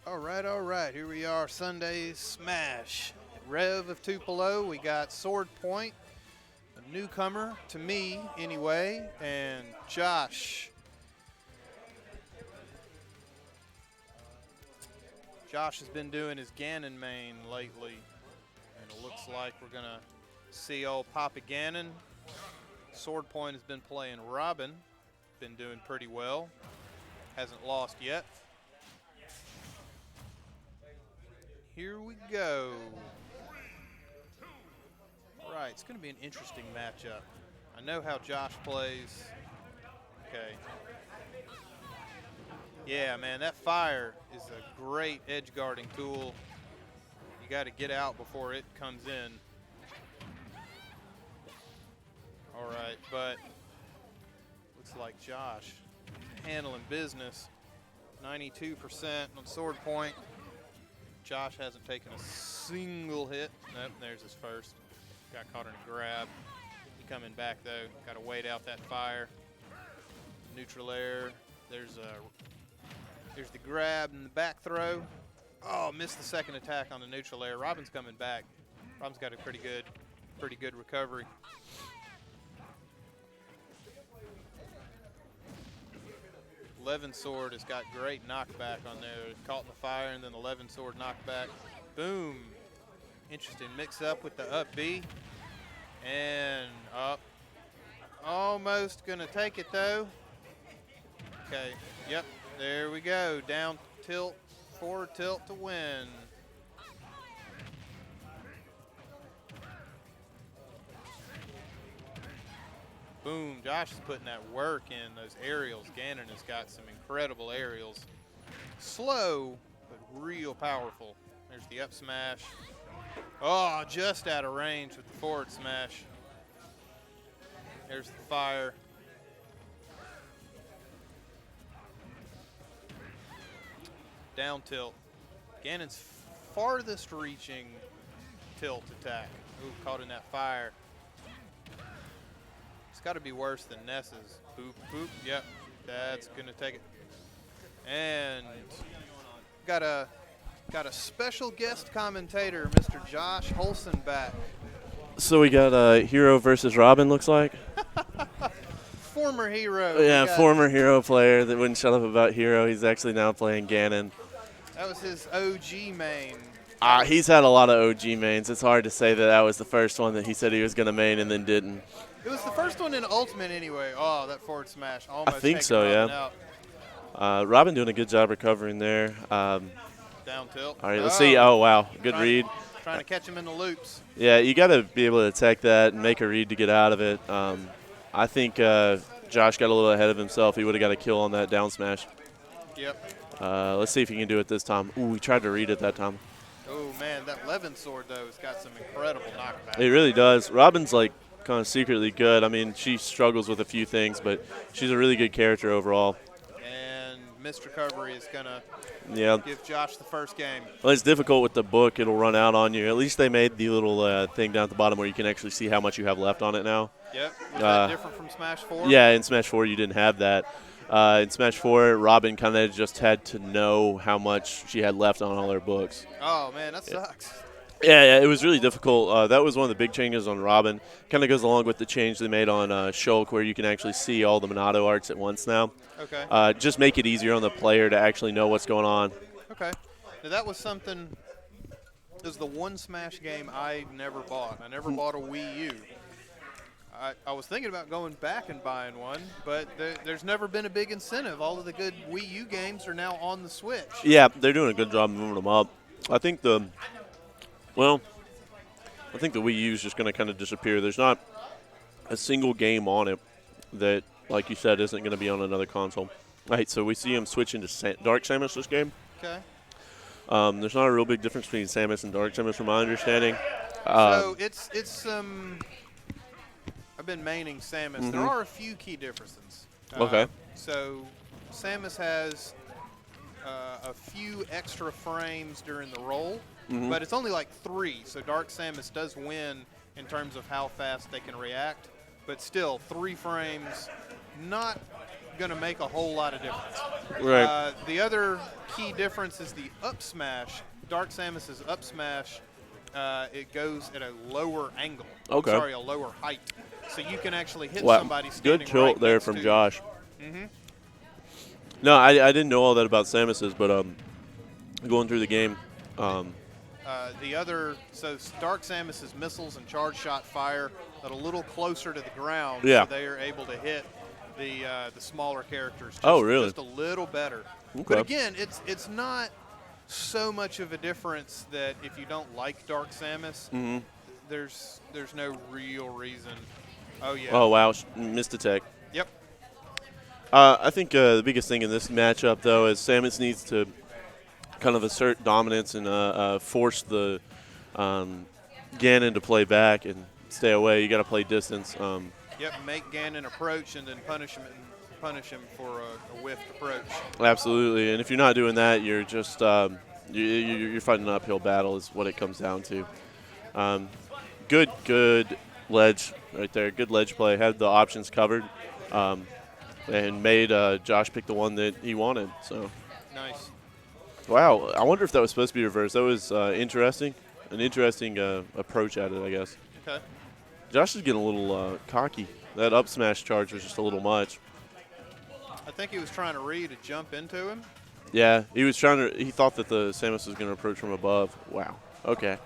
All right. Here we are, Sunday Smash. Rev of Tupelo, we got Sword Point, a newcomer to me anyway, and Josh. Josh has been doing his Ganon main lately, and it looks like we're going to see old Papa Ganon. Sword Point has been playing Robin, been doing pretty well, hasn't lost yet. Here we go. All right, it's going to be an interesting matchup. I know how Josh plays. Okay. Yeah, man, that fire is a great edge guarding tool. You got to get out before it comes in. All right, but looks like Josh handling business. 92% on Sword Point. Josh hasn't taken a single hit. Nope, there's his first. Got caught in a grab. He coming back though. Got to wait out that fire. Neutral air. There's the grab and the back throw. Oh, missed the second attack on the neutral air. Robin's coming back. Robin's got a pretty good recovery. Levin Sword has got great knockback on there. Caught in the fire and then the Levin Sword knockback. Boom. Interesting mix up with the up B. And up. Almost going to take it though. Okay. Yep. There we go. Down tilt, forward tilt to win. Boom, Josh is putting that work in those aerials. Ganon has got some incredible aerials. Slow, but real powerful. There's the up smash. Oh, just out of range with the forward smash. There's the fire. Down tilt. Ganon's farthest reaching tilt attack. Ooh, caught in that fire. It's got to be worse than Ness's. Boop, boop. Yep, that's going to take it. And got a special guest commentator, Mr. Josh Holson, back. So we got Hero versus Robin, looks like. Former Hero. Yeah, former Hero player that wouldn't shut up about Hero. He's actually now playing Ganon. That was his OG main. He's had a lot of OG mains. It's hard to say that was the first one that he said he was going to main and then didn't. It was the first one in Ultimate anyway. Oh, that forward smash. Almost I think so, Robin yeah. Robin doing a good job recovering there. Down tilt. All right, let's see. Oh, wow. Good read. Trying to catch him in the loops. Yeah, you got to be able to attack that and make a read to get out of it. I think Josh got a little ahead of himself. He would have got a kill on that down smash. Yep. Let's see if he can do it this time. Ooh, he tried to read it that time. Oh, man, that Levin Sword, though, has got some incredible knockback. It really does. Robin's, like, kind of secretly good. I mean, she struggles with a few things, but she's a really good character overall. And missed recovery is going to give Josh the first game. Well, it's difficult with the book. It'll run out on you. At least they made the little thing down at the bottom where you can actually see how much you have left on it now. Yep. Was that different from Smash 4? Yeah, in Smash 4 you didn't have that. In Smash 4, Robin kind of just had to know how much she had left on all her books. Oh, man, that sucks. Yeah, it was really difficult. That was one of the big changes on Robin. Kind of goes along with the change they made on Shulk, where you can actually see all the Monado arts at once now. Okay. Just make it easier on the player to actually know what's going on. Okay. Now, that was something – it was the one Smash game I never bought. I never bought a Wii U. I was thinking about going back and buying one, but there's never been a big incentive. All of the good Wii U games are now on the Switch. Yeah, they're doing a good job moving them up. I think the Wii U is just going to kind of disappear. There's not a single game on it that, like you said, isn't going to be on another console. All right, so we see him switch into Dark Samus this game. Okay. There's not a real big difference between Samus and Dark Samus from my understanding. So it's I've been maining Samus. Mm-hmm. There are a few key differences. Okay. So Samus has a few extra frames during the roll, but it's only like 3. So Dark Samus does win in terms of how fast they can react, but still 3 frames, not going to make a whole lot of difference. Right. The other key difference is the up smash. Dark Samus's up smash, it goes at a lower angle. Okay. I'm sorry, a lower height. So you can actually hit Wow. somebody Good standing tilt right there next from to Josh. you. Mm-hmm. No, I didn't know all that about Samus's, but going through the game, So Dark Samus's missiles and charge shot fire at a little closer to the ground, Yeah. so they are able to hit the smaller characters just a little better. Okay. But again, it's not so much of a difference that if you don't like Dark Samus, there's no real reason. Oh yeah. Oh wow, missed a tech. Yep. I think the biggest thing in this matchup, though, is Samus needs to kind of assert dominance and force the Ganon to play back and stay away. You got to play distance. Yep. Make Ganon approach and then punish him for a whiffed approach. Absolutely, and if you're not doing that, you're just you're fighting an uphill battle. Is what it comes down to. Good ledge right there. Good ledge play. Had the options covered. And made Josh pick the one that he wanted. So, nice. Wow, I wonder if that was supposed to be reversed. That was interesting. An interesting approach at it, I guess. Okay. Josh is getting a little cocky. That up smash charge was just a little much. I think he was trying to read to jump into him. Yeah, he thought that the Samus was going to approach from above. Wow. Okay.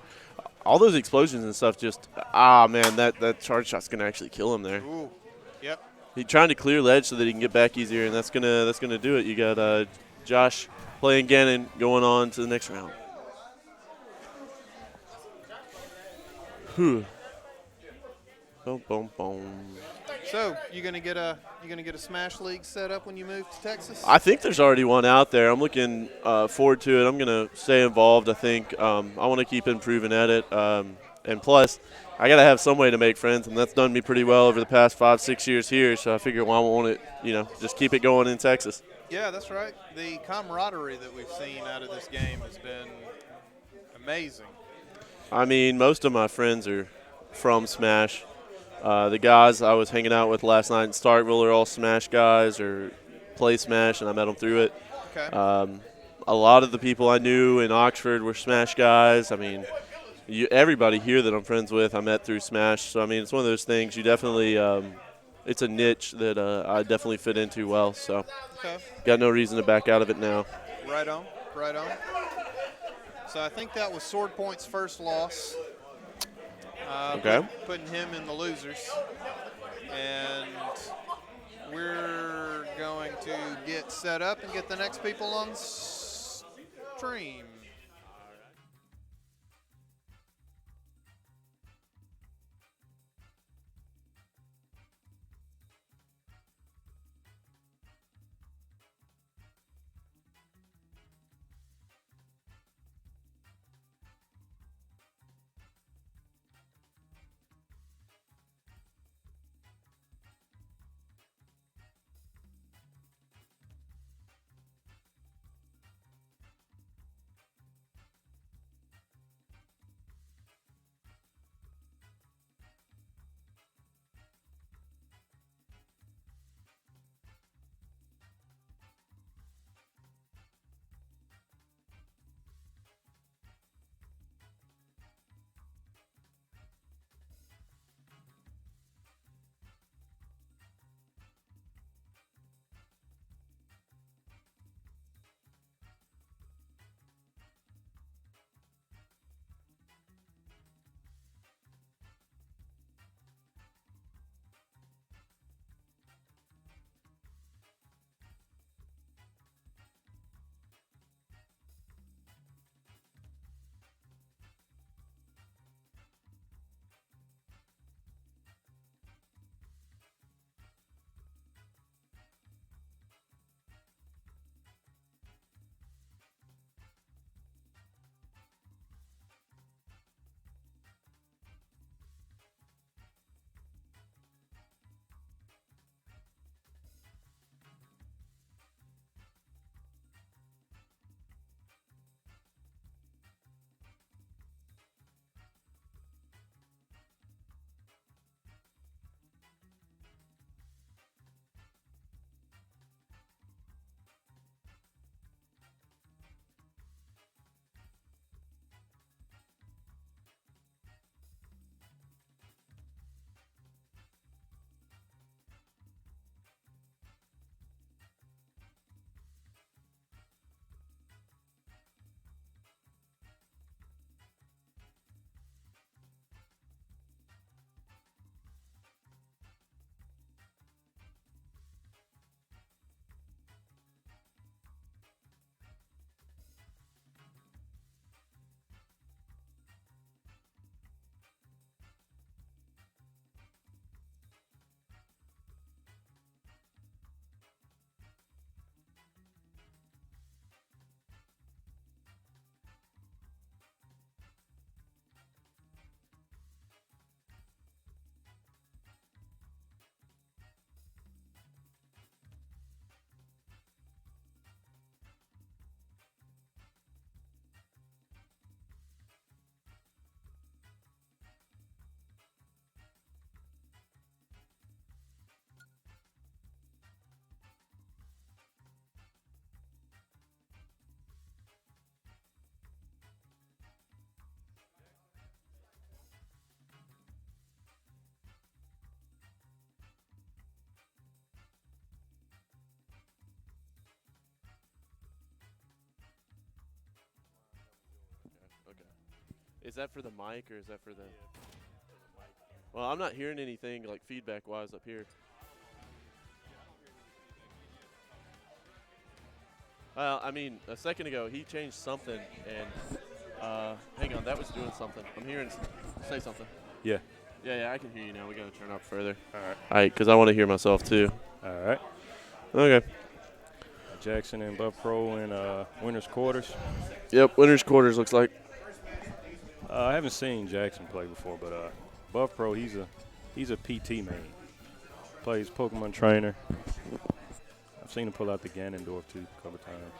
All those explosions and stuff just, man, that charge shot's going to actually kill him there. Ooh. Yep. He's trying to clear ledge so that he can get back easier, and that's gonna do it. You got Josh playing Ganon going on to the next round. Whew. Boom, boom, boom. So you gonna get a Smash League set up when you move to Texas? I think there's already one out there. I'm looking forward to it. I'm gonna stay involved. I think I want to keep improving at it, and plus, I got to have some way to make friends, and that's done me pretty well over the past 5-6 years here, so I figure why won't it, just keep it going in Texas. Yeah, that's right. The camaraderie that we've seen out of this game has been amazing. I mean, most of my friends are from Smash. The guys I was hanging out with last night in Starkville are all Smash guys or play Smash, and I met them through it. Okay. A lot of the people I knew in Oxford were Smash guys. I mean, everybody here that I'm friends with I met through Smash. So, I mean, it's one of those things you definitely it's a niche that I definitely fit into well. So, got no reason to back out of it now. Right on. So I think that was Sword Point's first loss. Okay. Putting him in the losers. And we're going to get set up and get the next people on stream. Is that for the mic or is that for the? Well, I'm not hearing anything like feedback-wise up here. Well, I mean, a second ago he changed something, and hang on, that was doing something. I'm hearing. Say something. Yeah. Yeah, I can hear you now. We gotta turn up further. All right. All right, because I want to hear myself too. All right. Okay. Jackson and Buff Pro in winners quarters. Yep, winners quarters looks like. I haven't seen Jackson play before, but Buff Pro, he's a PT man. Plays Pokemon trainer. I've seen him pull out the Ganondorf too a couple times.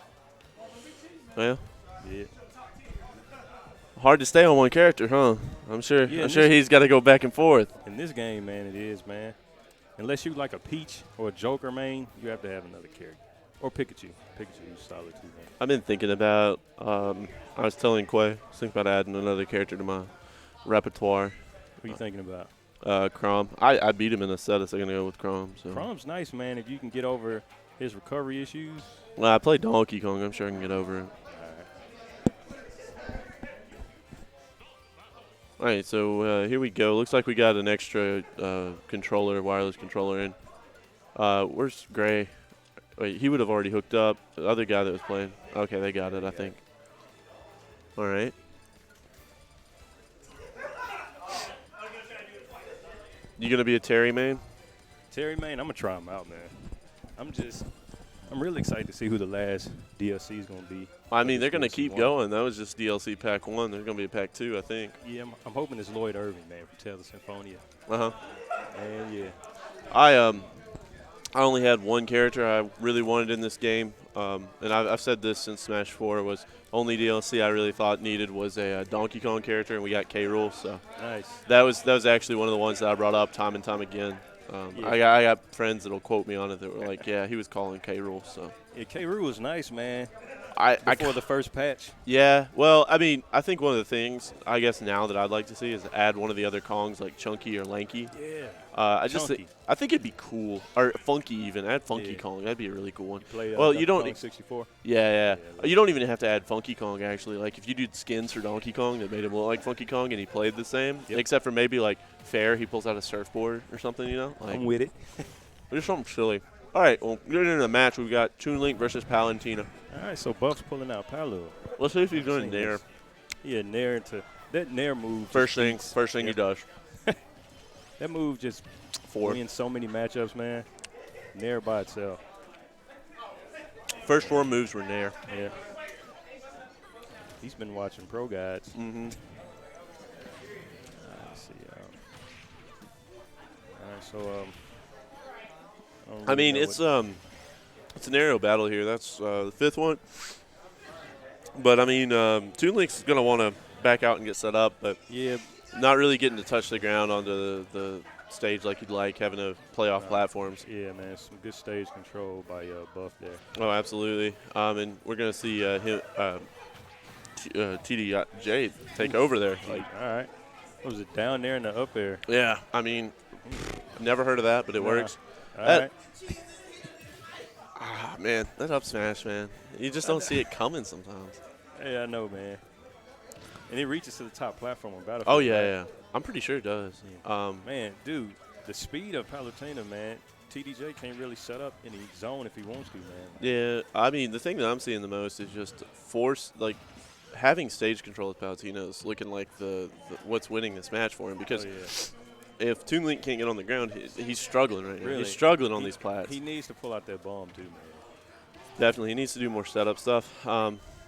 Yeah. Yeah. Hard to stay on one character, huh? I'm sure. Yeah, I'm sure he's got to go back and forth. In this game, man, it is, man. Unless you like a Peach or a Joker main, you have to have another character. Or Pikachu. Pikachu's solid too, man. I've been thinking about. I was telling Quay, I was thinking about adding another character to my repertoire. What are you thinking about? Crom. I beat him in a set, so I'm gonna go with Crom. So. Crom's nice, man. If you can get over his recovery issues. Well, I played Donkey Kong. I'm sure I can get over it. All right, so here we go. Looks like we got an extra controller, wireless controller in. Where's Gray? Wait, he would have already hooked up. The other guy that was playing. Okay, they got it, I think. All right. You going to be a Terry main? Terry main, I'm going to try him out, man. I'm really excited to see who the last DLC is going to be. I mean, they're going to keep going. That was just DLC Pack 1. There's going to be a Pack 2, I think. Yeah, I'm hoping it's Lloyd Irving, man, from Tales of Symphonia. Uh-huh. And, yeah. I only had one character I really wanted in this game, and I've said this since Smash 4 was only DLC I really thought needed was a Donkey Kong character, and we got K. Rool. So nice. That was actually one of the ones that I brought up time and time again. Yeah. I got friends that'll quote me on it that were like, yeah, he was calling K. Rool. So yeah, K. Rool was nice, man. Before the first patch. Yeah, well, I mean, I think one of the things I guess now that I'd like to see is add one of the other Kongs like Chunky or Lanky. Yeah. I think it'd be cool, or Funky even. Add Funky Kong. That'd be a really cool one. Well, you don't. 64. Yeah. You don't even have to add Funky Kong actually. Like if you do skins for Donkey Kong that made him look like Funky Kong and he played the same, except for maybe like Fair, he pulls out a surfboard or something. You know. Like, I'm with it. Just something silly. All right, well, getting into the match, we've got Toon Link versus Palutena. All right, so Buff's pulling out Palu. Let's see if he's doing Nair. Yeah, Nair into that Nair move. First thing he does. That move just wins so many matchups, man. Nair by itself. First 4 moves were Nair. Yeah. He's been watching pro guides. Mm-hmm. Let's see. All right, so I mean, it's an aerial battle here. That's the 5th one. But, I mean, Toon Link's going to want to back out and get set up, but not really getting to touch the ground onto the stage like you'd like, having to play off platforms. Yeah, man, some good stage control by Buff there. Oh, absolutely. And we're going to see TDJ take over there. Like, all right. What was it, down there in the up air? Yeah, I mean, never heard of that, but it works. All right. Man, that up smash, man. You just don't see it coming sometimes. Yeah, I know, man. And it reaches to the top platform on Battlefield. Oh, yeah. I'm pretty sure it does. Yeah. Man, dude, the speed of Palutena, man, TDJ can't really set up any zone if he wants to, man. Yeah, I mean, the thing that I'm seeing the most is just having stage control with Palutena is looking like the what's winning this match for him because if Toon Link can't get on the ground, he's struggling right now. Really? He's struggling on these plats. He needs to pull out that bomb too, man. Definitely. He needs to do more setup stuff.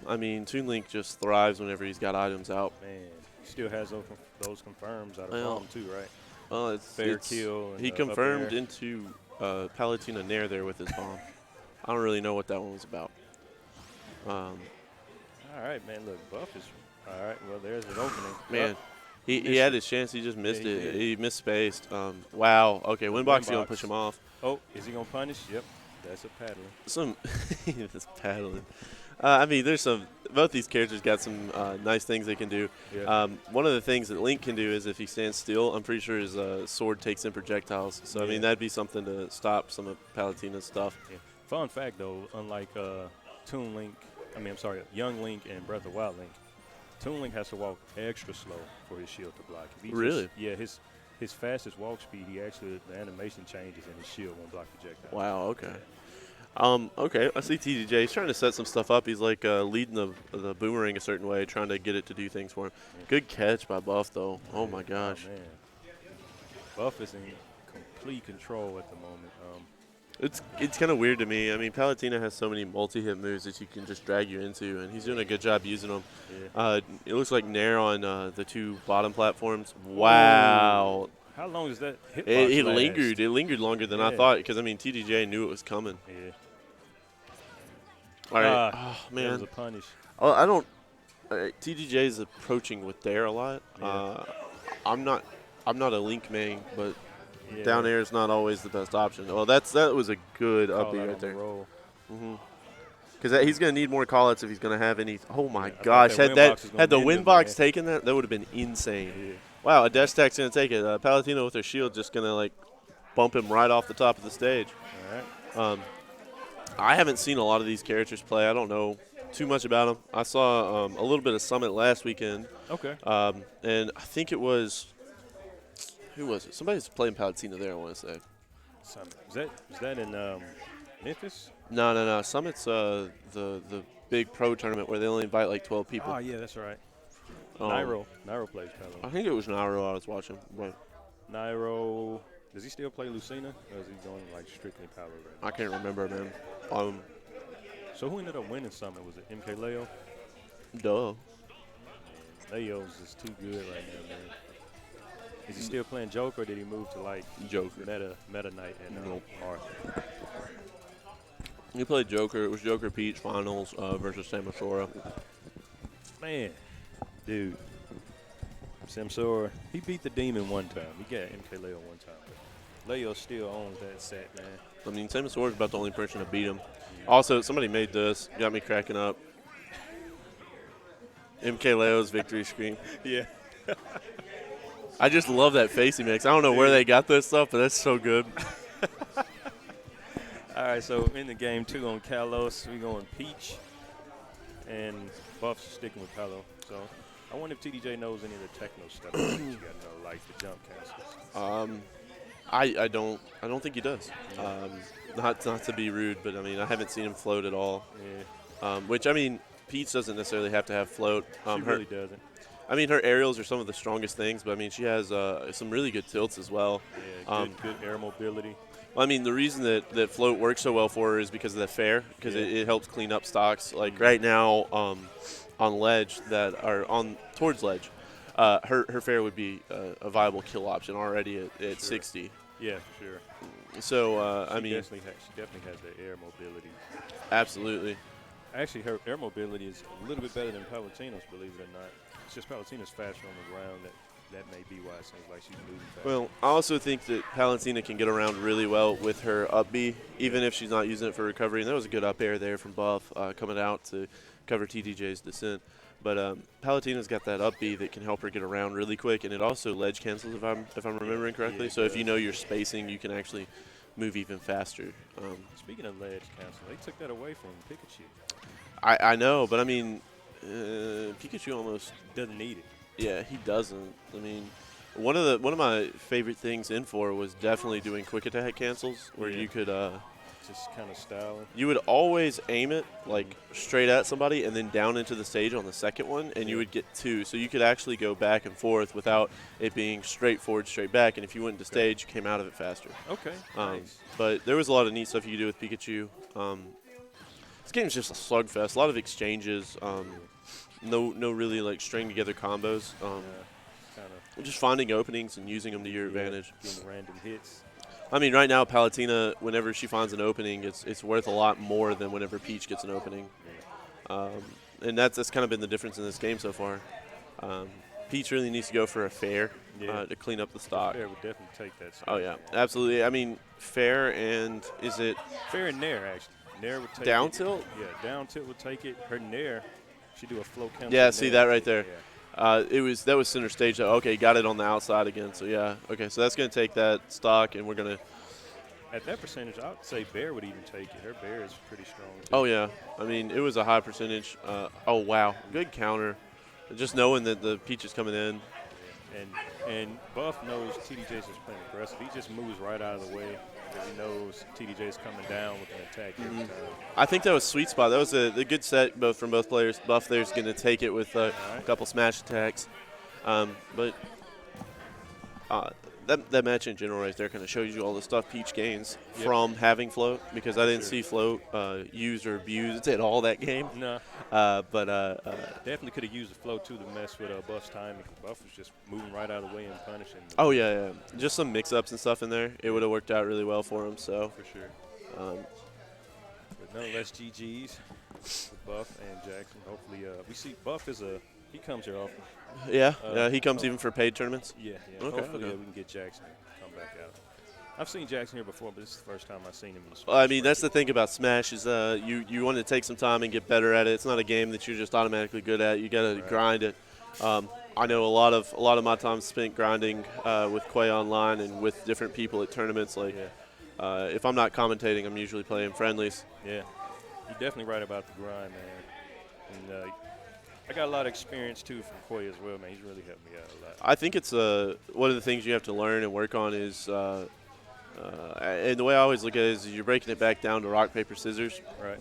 I mean, Toon Link just thrives whenever he's got items out. Man, he still has those confirms out of bomb too, right? Well, it's fair kill. He confirmed into Palutena Nair there with his bomb. I don't really know what that one was about. All right, man. Look, Buff is all right. Well, there's an opening. Man, he had his chance. He just missed it. He misspaced. Wow. Okay, Winbox going to push him off. Oh, is he going to punish? Yep. That's a paddling. This paddling. I mean, both these characters got some nice things they can do. Yeah. One of the things that Link can do is if he stands still, I'm pretty sure his sword takes in projectiles. So, I mean, that'd be something to stop some of Palutena's stuff. Yeah. Fun fact, though, unlike Young Link and Breath of Wild Link, Toon Link has to walk extra slow for his shield to block. If he Really? Yeah, his fastest walk speed, the animation changes and his shield won't block projectiles. Wow, okay. Okay, I see TDJ. He's trying to set some stuff up. He's like leading the boomerang a certain way, trying to get it to do things for him. Yeah. Good catch by Buff, though. Oh, my gosh. Oh, man. Buff is in complete control at the moment. It's kind of weird to me. I mean, Palutena has so many multi-hit moves that you can just drag you into, and he's doing a good job using them. Yeah. It looks like Nair on the 2 bottom platforms. Wow. How long does that hitbox It last? lingered. It lingered longer than I Yeah. thought because, I mean, TDJ knew it was coming. Yeah. All right. Ah, oh, man. That was a punish. I don't. TDJ is approaching with Dare a lot. Yeah. I'm not a Link main, but Yeah. down air is not always the best option. Well, that was a good Call uppie out right on the there. roll. Because he's going to need more call-outs if he's going to have any. Oh my I thought gosh! that Had win box was gonna had the end win him, box man. taken that, that would have been insane. Yeah. Wow, a dash attack's going to take it. Palutena with her shield just going to like bump him right off the top of the stage. All right. I haven't seen a lot of these characters play. I don't know too much about them. I saw a little bit of Summit last weekend. Okay. And I think it was, who was it? Somebody's playing Palutena there, I want to say. Summit. Is that in Memphis? No. Summit's the big pro tournament where they only invite like 12 people. Oh, yeah, that's right. Um, Nairo plays I Palo. think it was Nairo I was watching. But Nairo, does he still play Lucina? Or is he going like strictly Palo right now? I can't remember, man. So who ended up winning Summit? Was it MK Leo? Duh. Leo's just too good right now, man. Is he still playing Joker, or did he move to like Joker. Meta Knight and Nope. Arthur? He played Joker. It was Joker Peach finals versus Samosora. Man, dude. Samsora, he beat the Demon one time. He got MK Leo one time. But Leo still owns that set, man. I mean, Samosora's about the only person to beat him. Also, somebody made this. Got me cracking up. MK Leo's victory scream. Yeah. I just love that face he makes. I don't know where they got this stuff, but that's so good. All right, so in the game 2 on Kalos, we going Peach, and Buff's sticking with Palo. So I wonder if TDJ knows any of the techno stuff that you got to know, like the jump cancels. I don't think he does. Not to be rude, but I mean I haven't seen him float at all. Yeah, Which I mean, Peach doesn't necessarily have to have float. she really doesn't. I mean, her aerials are some of the strongest things, but I mean she has some really good tilts as well. Yeah, good air mobility. I mean, the reason that float works so well for her is because of the fair, because it helps clean up stocks. Like right now, on ledge that are on towards ledge, her fair would be a viable kill option already at 60. Yeah, for sure. So I mean, she definitely has the air mobility. absolutely. Actually, her air mobility is a little bit better than Palutina's, believe it or not. It's just Palutina's faster on the ground. That may be why it seems like she's moving fast. Well, I also think that Palutena can get around really well with her up B, even if she's not using it for recovery. And that was a good up air there from Buff coming out to cover TDJ's descent. But Palutena's got that up B that can help her get around really quick, and it also ledge cancels if I'm remembering correctly. Yeah, So if you know your spacing, you can actually move even faster. Speaking of ledge cancel, they took that away from Pikachu. I know, but I mean, Pikachu almost Doesn't need it. Yeah, he doesn't. I mean, one of my favorite things in 4 was definitely doing quick attack cancels, where Yeah. you could Just kind of styling. you would always aim it like straight at somebody and then down into the stage on the second one, and you would get 2. So you could actually go back and forth without it being straight forward, straight back. And if you went into stage, you came out of it faster. Okay. Nice. But there was a lot of neat stuff you could do with Pikachu. This game's just a slugfest. A lot of exchanges. No really like string together combos. Kind of Just finding openings and using them to your advantage. getting random hits. I mean, right now, Palutena, whenever she finds an opening, it's worth a lot more than whenever Peach gets an opening. And that's kind of been the difference in this game so far. Peach really needs to go for a fair to clean up the stock. Fair would definitely take that spot. Oh, yeah, absolutely. I mean, fair and is it Fair and Nair, actually. Nair would take down it. tilt? Yeah, down tilt would take it. Her Nair, she do a flow cancel. Yeah, see Nair. that right there. Yeah. That was center stage. Okay, got it on the outside again. So, yeah. Okay, so that's going to take that stock, and we're going to At that percentage, I would say Bear would even take it. Her Bear is pretty strong, too. – oh, yeah. I mean, it was a high percentage. Oh, wow. Good counter. just knowing that the peach is coming in. And Buff knows TDJ's just playing aggressive. He just moves right out of the way because he knows TDJ's coming down with an attack every time. I think that was sweet spot. That was a good set from both players. Buff there's going to take it with a couple smash attacks. But that match in general right there kind of shows you all the stuff Peach gains from having float, because I didn't see float used or abused at all that game. No. Definitely could have used the flow too to mess with Buff's timing. Buff was just moving right out of the way and punishing. Oh yeah. Just some mix-ups and stuff in there. It would have worked out really well for him. So for sure. But nonetheless, GGs with Buff and Jackson. Hopefully, we see Buff he comes here often. Yeah, he comes even for paid tournaments. Yeah. Okay, Hopefully, we can get Jackson to come back out. I've seen Jackson here before, but this is the first time I've seen him in the Smash. Well, I mean, that's the thing about Smash is you want to take some time and get better at it. It's not a game that you're just automatically good at. You got to grind it. I know a lot of my time spent grinding with Quay Online and with different people at tournaments. Like, if I'm not commentating, I'm usually playing friendlies. Yeah, you're definitely right about the grind, man. And I got a lot of experience too from Quay as well, man. He's really helped me out a lot. I think it's one of the things you have to learn and work on is. And the way I always look at it is you're breaking it back down to rock, paper, scissors. Right.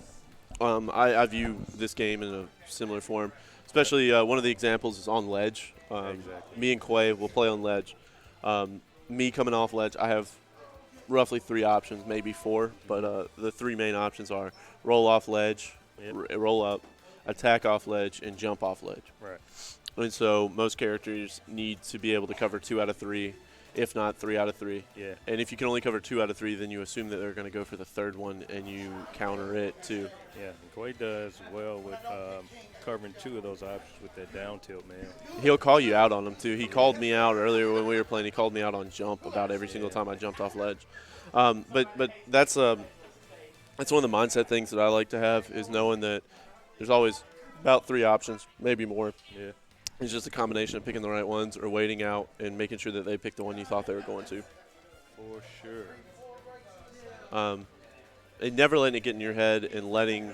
I view this game in a similar form. Especially one of the examples is on ledge. Exactly. Me and Quay will play on ledge. Me coming off ledge, I have roughly 3 options, maybe 4. But the 3 main options are roll off ledge, roll up, attack off ledge, and jump off ledge. Right. And so most characters need to be able to cover 2 out of 3. If not 3 out of 3. Yeah. And if you can only cover 2 out of 3, then you assume that they're going to go for the 3rd one, and you counter it too. Yeah, and Quay does well with covering 2 of those options with that down tilt, man. He'll call you out on them too. He called me out earlier when we were playing. He called me out on jump about every single time I jumped off ledge. But that's one of the mindset things that I like to have is knowing that there's always about 3 options, maybe more. Yeah. It's just a combination of picking the right ones or waiting out and making sure that they pick the one you thought they were going to. For sure. And never letting it get in your head and letting,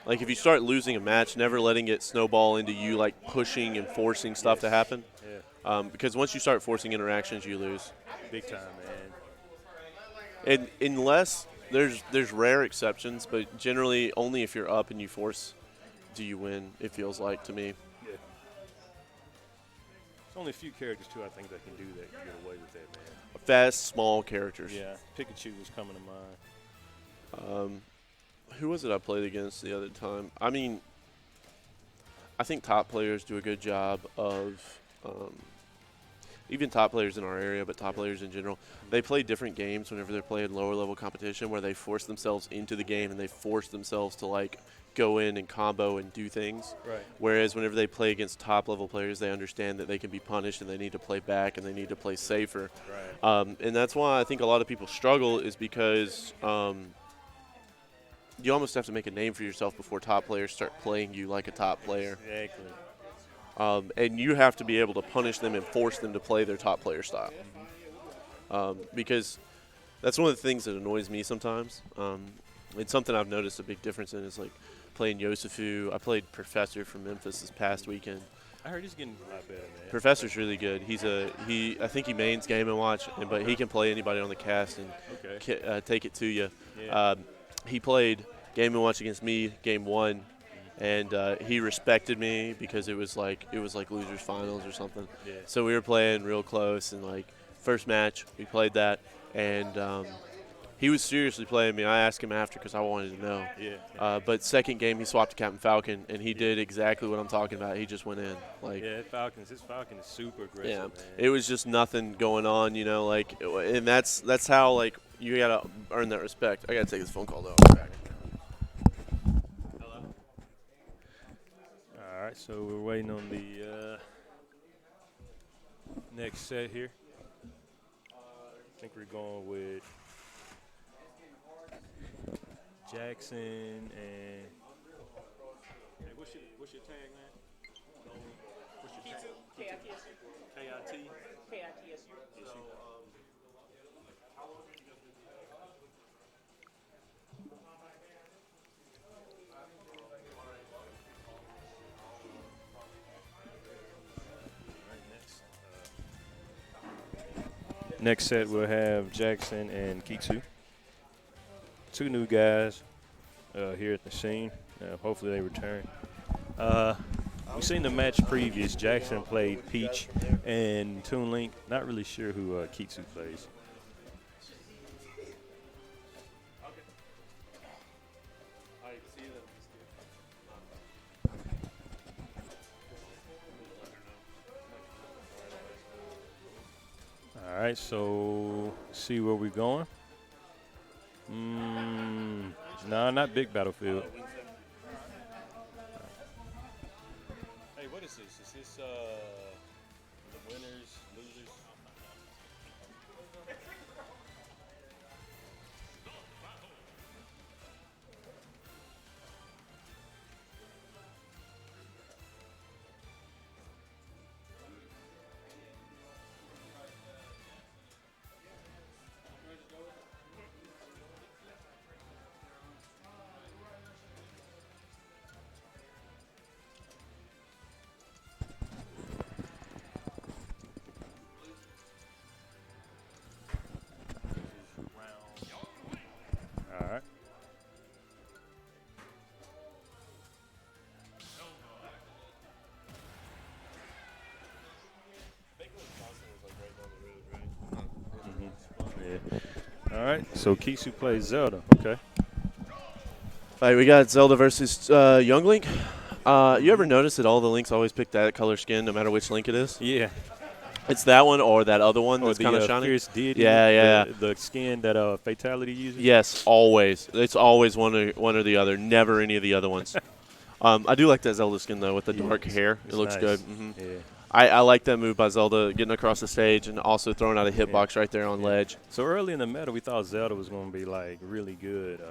like if you start losing a match, never letting it snowball into you like pushing and forcing stuff to happen. Yeah. Because once you start forcing interactions, you lose. Big time, man. And unless there's rare exceptions, but generally only if you're up and you force do you win, it feels like to me. Only a few characters, too, I think, that can do that, can get away with that, man. Fast, small characters. Yeah, Pikachu was coming to mind. Who was it I played against the other time? I mean, I think top players do a good job of, even top players in our area, but top players in general, they play different games whenever they're playing lower-level competition where they force themselves into the game and they force themselves to, like, go in and combo and do things. Right. Whereas whenever they play against top level players, they understand that they can be punished and they need to play back and they need to play safer. Right. And that's why I think a lot of people struggle is because you almost have to make a name for yourself before top players start playing you like a top player. Exactly. And you have to be able to punish them and force them to play their top player style. Because that's one of the things that annoys me sometimes. It's something I've noticed a big difference in is like playing Yosefu. I played Professor from Memphis this past weekend. I heard he's getting a lot better, man. Professor's really good. I think he mains Game & Watch, but he can play anybody on the cast and take it to you. Yeah. He played Game & Watch against me, game 1, and he respected me because it was like losers finals or something. Yeah. So we were playing real close, and like first match we played that, and he was seriously playing me. I asked him after because I wanted to know. Yeah. But second game, he swapped to Captain Falcon, and he did exactly what I'm talking about. He just went in. Like, his Falcon is super aggressive, yeah, man. it was just nothing going on, like, and that's how, like, you got to earn that respect. I got to take this phone call, though. Hello? All right, so we're waiting on the next set here. I think we're going with Jackson and hey, what's your tag, man? What's your tag? KITSU. KIT? KITSU. Next set, we'll have Jackson and Kitsu. 2 new guys here at the scene. Hopefully they return. We've seen the match previous. Jackson played Peach and Toon Link. Not really sure who Kitsu plays. All right, so see where we're going. No, not big battlefield. Hey, what is this? Is this the winners, losers? All right. Yeah. All right. So Kitsu plays Zelda. Okay. All right, we got Zelda versus Young Link. You ever notice that all the Links always pick that color skin, no matter which Link it is? Yeah. It's that one or that other one that's kind of shiny. Fierce deity. Yeah. The skin that Fatality uses. Yes, always. It's always one or the other. Never any of the other ones. I do like that Zelda skin though with the dark hair. It looks nice. good. Yeah. I like that move by Zelda, getting across the stage and also throwing out a hitbox right there on ledge. So early in the meta, we thought Zelda was going to be like really good.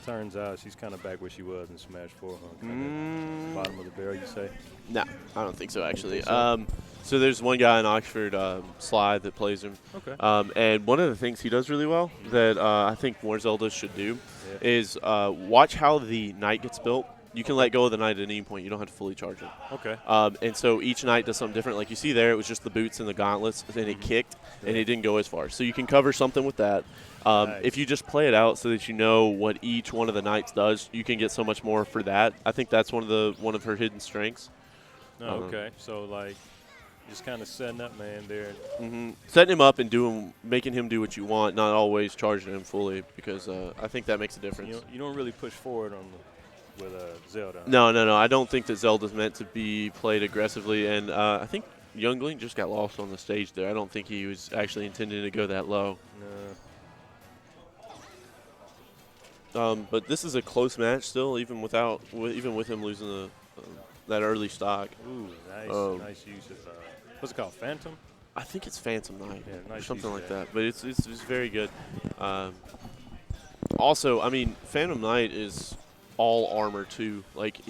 Turns out she's kind of back where she was in Smash 4. Bottom of the barrel, you say? No, I don't think so actually. So there's one guy in Oxford, Sly, that plays him. Okay. And one of the things he does really well that I think more Zeldas should do is watch how the knight gets built. You can let go of the knight at any point. You don't have to fully charge it. Okay. And so each knight does something different. Like you see there, it was just the boots and the gauntlets, and it kicked, and it didn't go as far. So you can cover something with that. Nice. If you just play it out so that you know what each one of the knights does, you can get so much more for that. I think that's one of her hidden strengths. Oh, okay. So, like, just kind of setting up, man, there. Setting him up and making him do what you want, not always charging him fully, because I think that makes a difference. You don't really push forward with Zelda. No. I don't think that Zelda's meant to be played aggressively, and I think Young Link just got lost on the stage there. I don't think he was actually intending to go that low. No. But this is a close match still, even with him losing that early stock. Ooh, nice use of what's it called, Phantom? I think it's Phantom Knight, nice or something use like of that. But it's very good. Also, I mean, Phantom Knight is all armor too. Like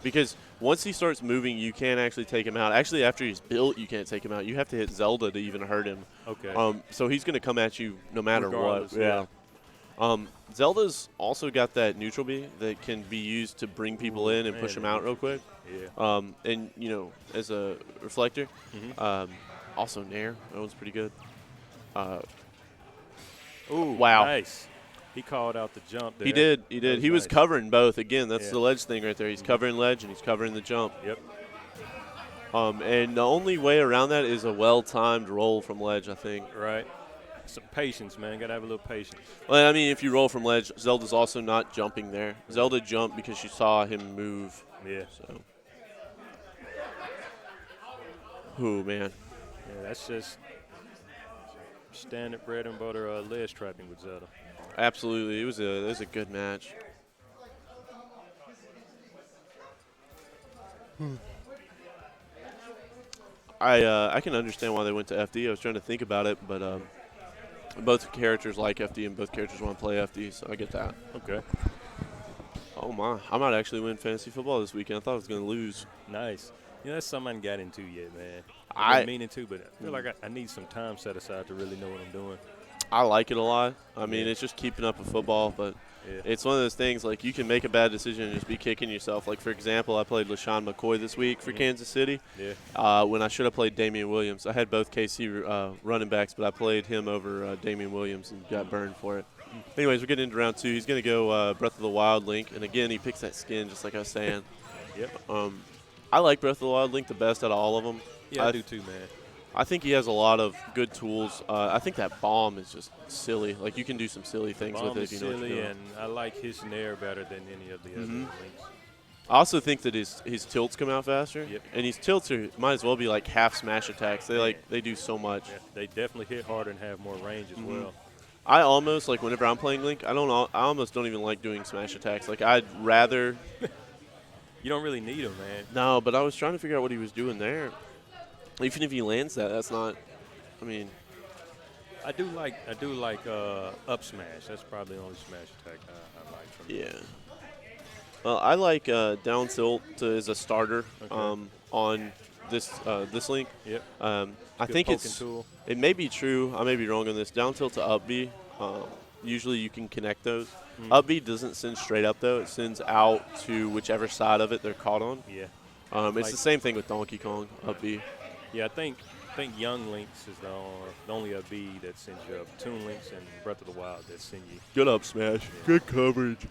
because once he starts moving, you can't actually take him out. Actually, after he's built, you can't take him out. You have to hit Zelda to even hurt him. Okay. So he's going to come at you no matter Regardless, what. Yeah. Zelda's also got that neutral B that can be used to bring people in and push them out real quick. Yeah. And, as a reflector. Also Nair, that one's pretty good. Ooh, wow. Nice. He called out the jump there. He did. He was covering both. Again, that's the ledge thing right there. He's covering ledge and he's covering the jump. Yep. And the only way around that is a well-timed roll from ledge, I think. Right. Some patience, man. Got to have a little patience. Well, I mean, if you roll from ledge, Zelda's also not jumping there. Zelda jumped because she saw him move. Yeah. So. Ooh, man. Yeah, that's just standard bread and butter ledge trapping with Zelda. Absolutely. It was a good match. I can understand why they went to FD. I was trying to think about it, but both characters like FD and both characters want to play FD, so I get that. Okay. Oh, my. I might actually win fantasy football this weekend. I thought I was going to lose. Nice. That's something I haven't got into yet, man. I've been meaning to, but I feel like I need some time set aside to really know what I'm doing. I like it a lot. I mean, Yeah. it's just keeping up with football, but Yeah. it's one of those things, like, you can make a bad decision and just be kicking yourself. Like, for example, I played LaShawn McCoy this week for Kansas City when I should have played Damian Williams. I had both KC running backs, but I played him over Damian Williams and got burned for it. Anyways, we're getting into round 2. He's going to go Breath of the Wild Link, and again, he picks that skin just like I was saying. Yep. I like Breath of the Wild Link the best out of all of them. Yeah, I do too, man. I think he has a lot of good tools. I think that bomb is just silly. Like, you can do some silly things with it if you know what you're silly, doing. and I like his snare better than any of the other links. I also think that his tilts come out faster. Yep. And his tilts might as well be like half smash attacks. They do so much. Yeah, they definitely hit harder and have more range as well. I almost, like, whenever I'm playing Link, I almost don't even like doing smash attacks. Like, I'd rather. You don't really need him, man. No, but I was trying to figure out what he was doing there. Even if he lands that, that's not. I mean, I do like up smash. That's probably the only smash attack I like from him. yeah. Well, I like down tilt as a starter on this Link. Yep. I Good think poking tool. it may be true. I may be wrong on this. Down tilt to up B. Usually you can connect those. Up B doesn't send straight up though. It sends out to whichever side of it they're caught on. Yeah. It's the same thing with Donkey Kong up B. Yeah, I think Young Links is the only up B that sends you up. Toon Links and Breath of the Wild that send you. Good up smash. Yeah. Good coverage.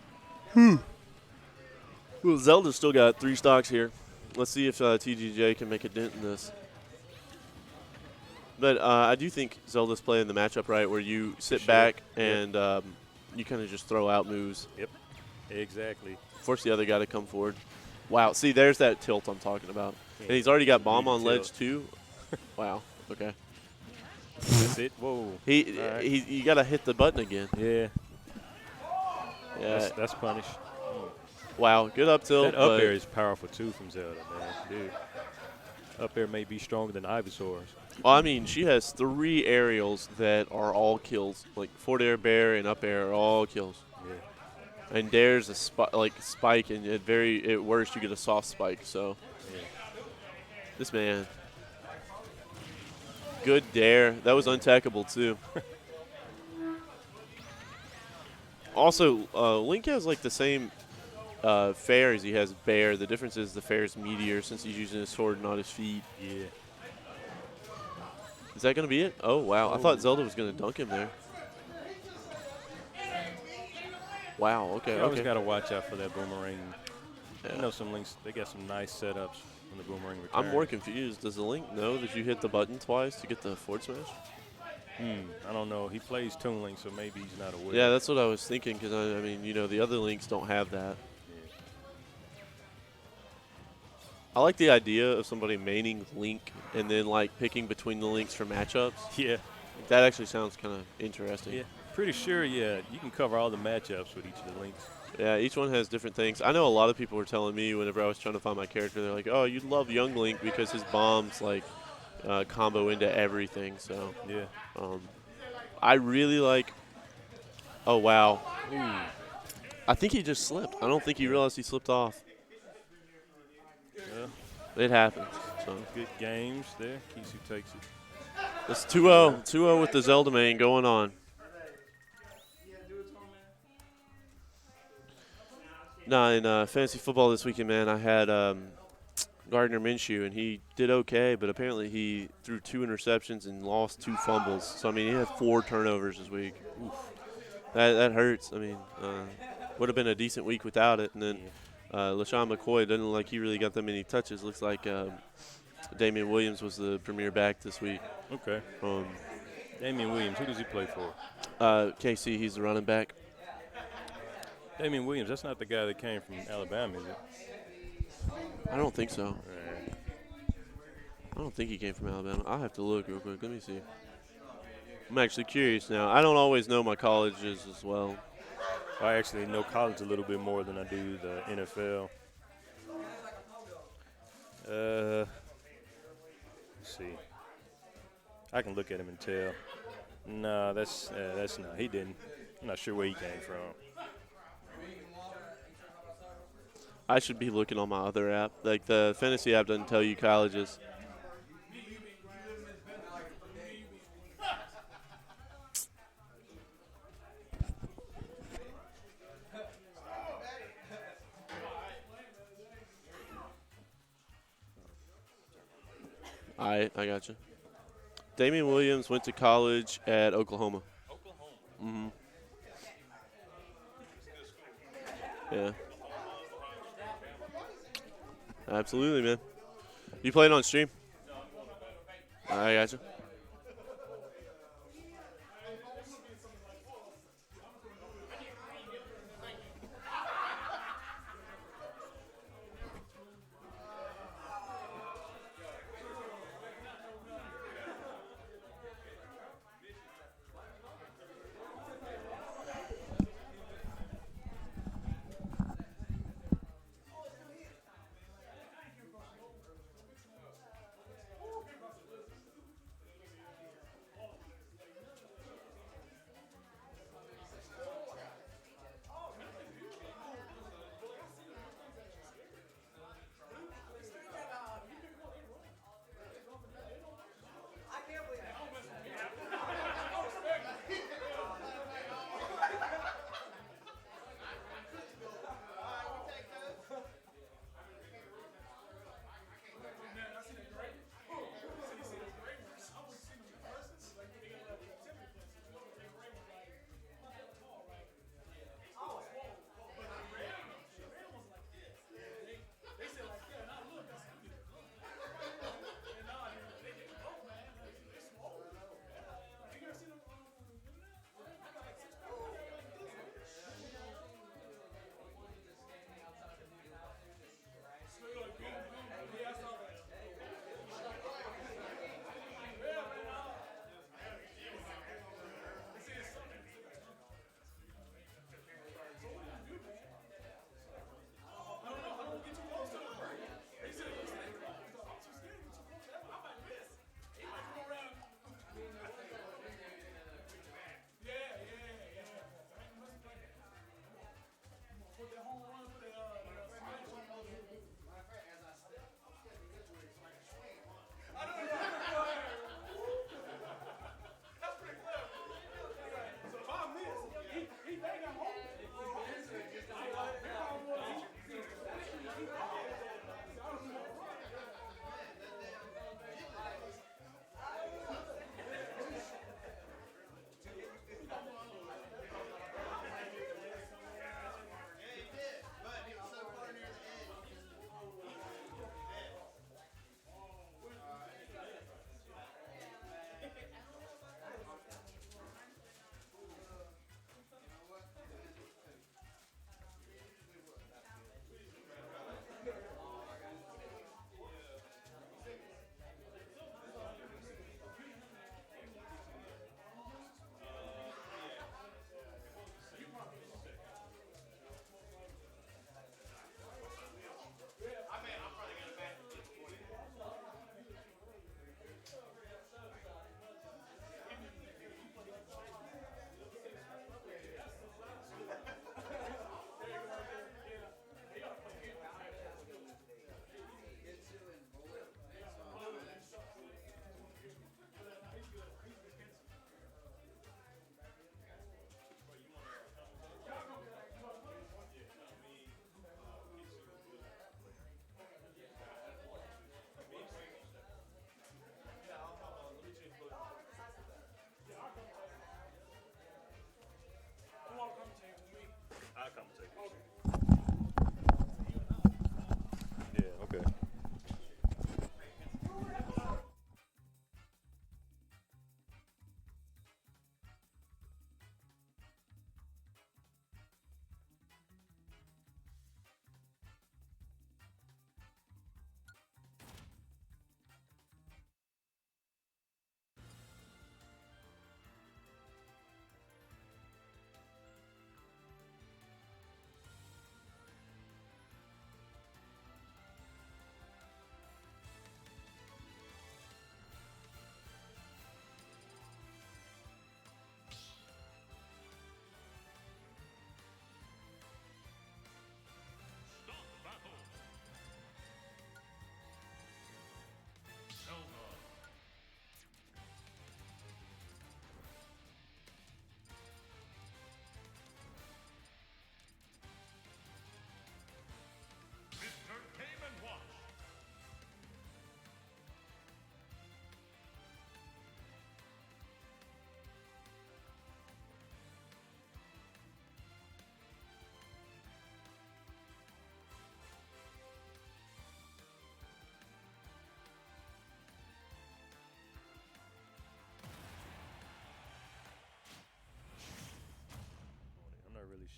Well, Zelda's still got 3 stocks here. Let's see if TGJ can make a dent in this. But I do think Zelda's playing the matchup right, where you sit back and you kind of just throw out moves. Yep, exactly. Force the other guy to come forward. You see, there's that tilt I'm talking about. And he's already got bomb on ledge too. Wow. Okay. That's it. Whoa. You got to hit the button again. Yeah. Yeah. That's punish. Wow. Good up tilt. That up air is powerful too from Zelda, man. Dude. Up air may be stronger than Ivysaur's. Well, I mean, she has 3 aerials that are all kills. Like forward air, bair, and up air are all kills. Yeah. And dare's a spike, and at worst you get a soft spike. So this man, good dare. That was untackable too. Also, Link has like the same fair as he has Bear. The difference is the fair's meteor since he's using his sword, not his feet. Yeah. Is that going to be it? Oh, wow. I thought Zelda was going to dunk him there. Wow, okay. You always got to watch out for that boomerang. Yeah. You know, some Links, they got some nice setups when the boomerang returns. I'm more confused. Does the Link know that you hit the button twice to get the forward smash? I don't know. He plays Toon Link, so maybe he's not aware. Yeah, that's what I was thinking because, I mean, you know, the other Links don't have that. I like the idea of somebody maining Link and then, like, picking between the Links for matchups. Yeah. That actually sounds kind of interesting. Yeah. Pretty sure, you can cover all the matchups with each of the Links. Yeah, each one has different things. I know a lot of people were telling me whenever I was trying to find my character, they're like, oh, you'd love Young Link because his bombs, like, combo into everything. So, yeah. I really like – oh, wow. Ooh. I think he just slipped. I don't think he realized he slipped off. Yeah. It happens. So. Good games there. Kisu takes it. It's 2-0. 2-0 with the Zelda main going on. Nah, in fantasy football this weekend, man, I had Gardner Minshew, and he did okay, but apparently he threw 2 interceptions and lost 2 fumbles. So, I mean, he had 4 turnovers this week. Oof. That hurts. I mean, would have been a decent week without it. And then LaShawn McCoy doesn't look like he really got that many touches. Looks like Damian Williams was the premier back this week. Okay. Damian Williams, who does he play for? KC, he's the running back. Damian Williams, that's not the guy that came from Alabama, is it? I don't think so. I don't think he came from Alabama. I'll have to look real quick. Let me see. I'm actually curious now. I don't always know my colleges as well. I actually know college a little bit more than I do the NFL. Let's see. I can look at him and tell. No, that's not. He didn't. I'm not sure where he came from. I should be looking on my other app. Like, the fantasy app doesn't tell you colleges. I got you. Damian Williams went to college at Oklahoma. Mm-hmm. Yeah. Absolutely, man. You playing on stream? I got you.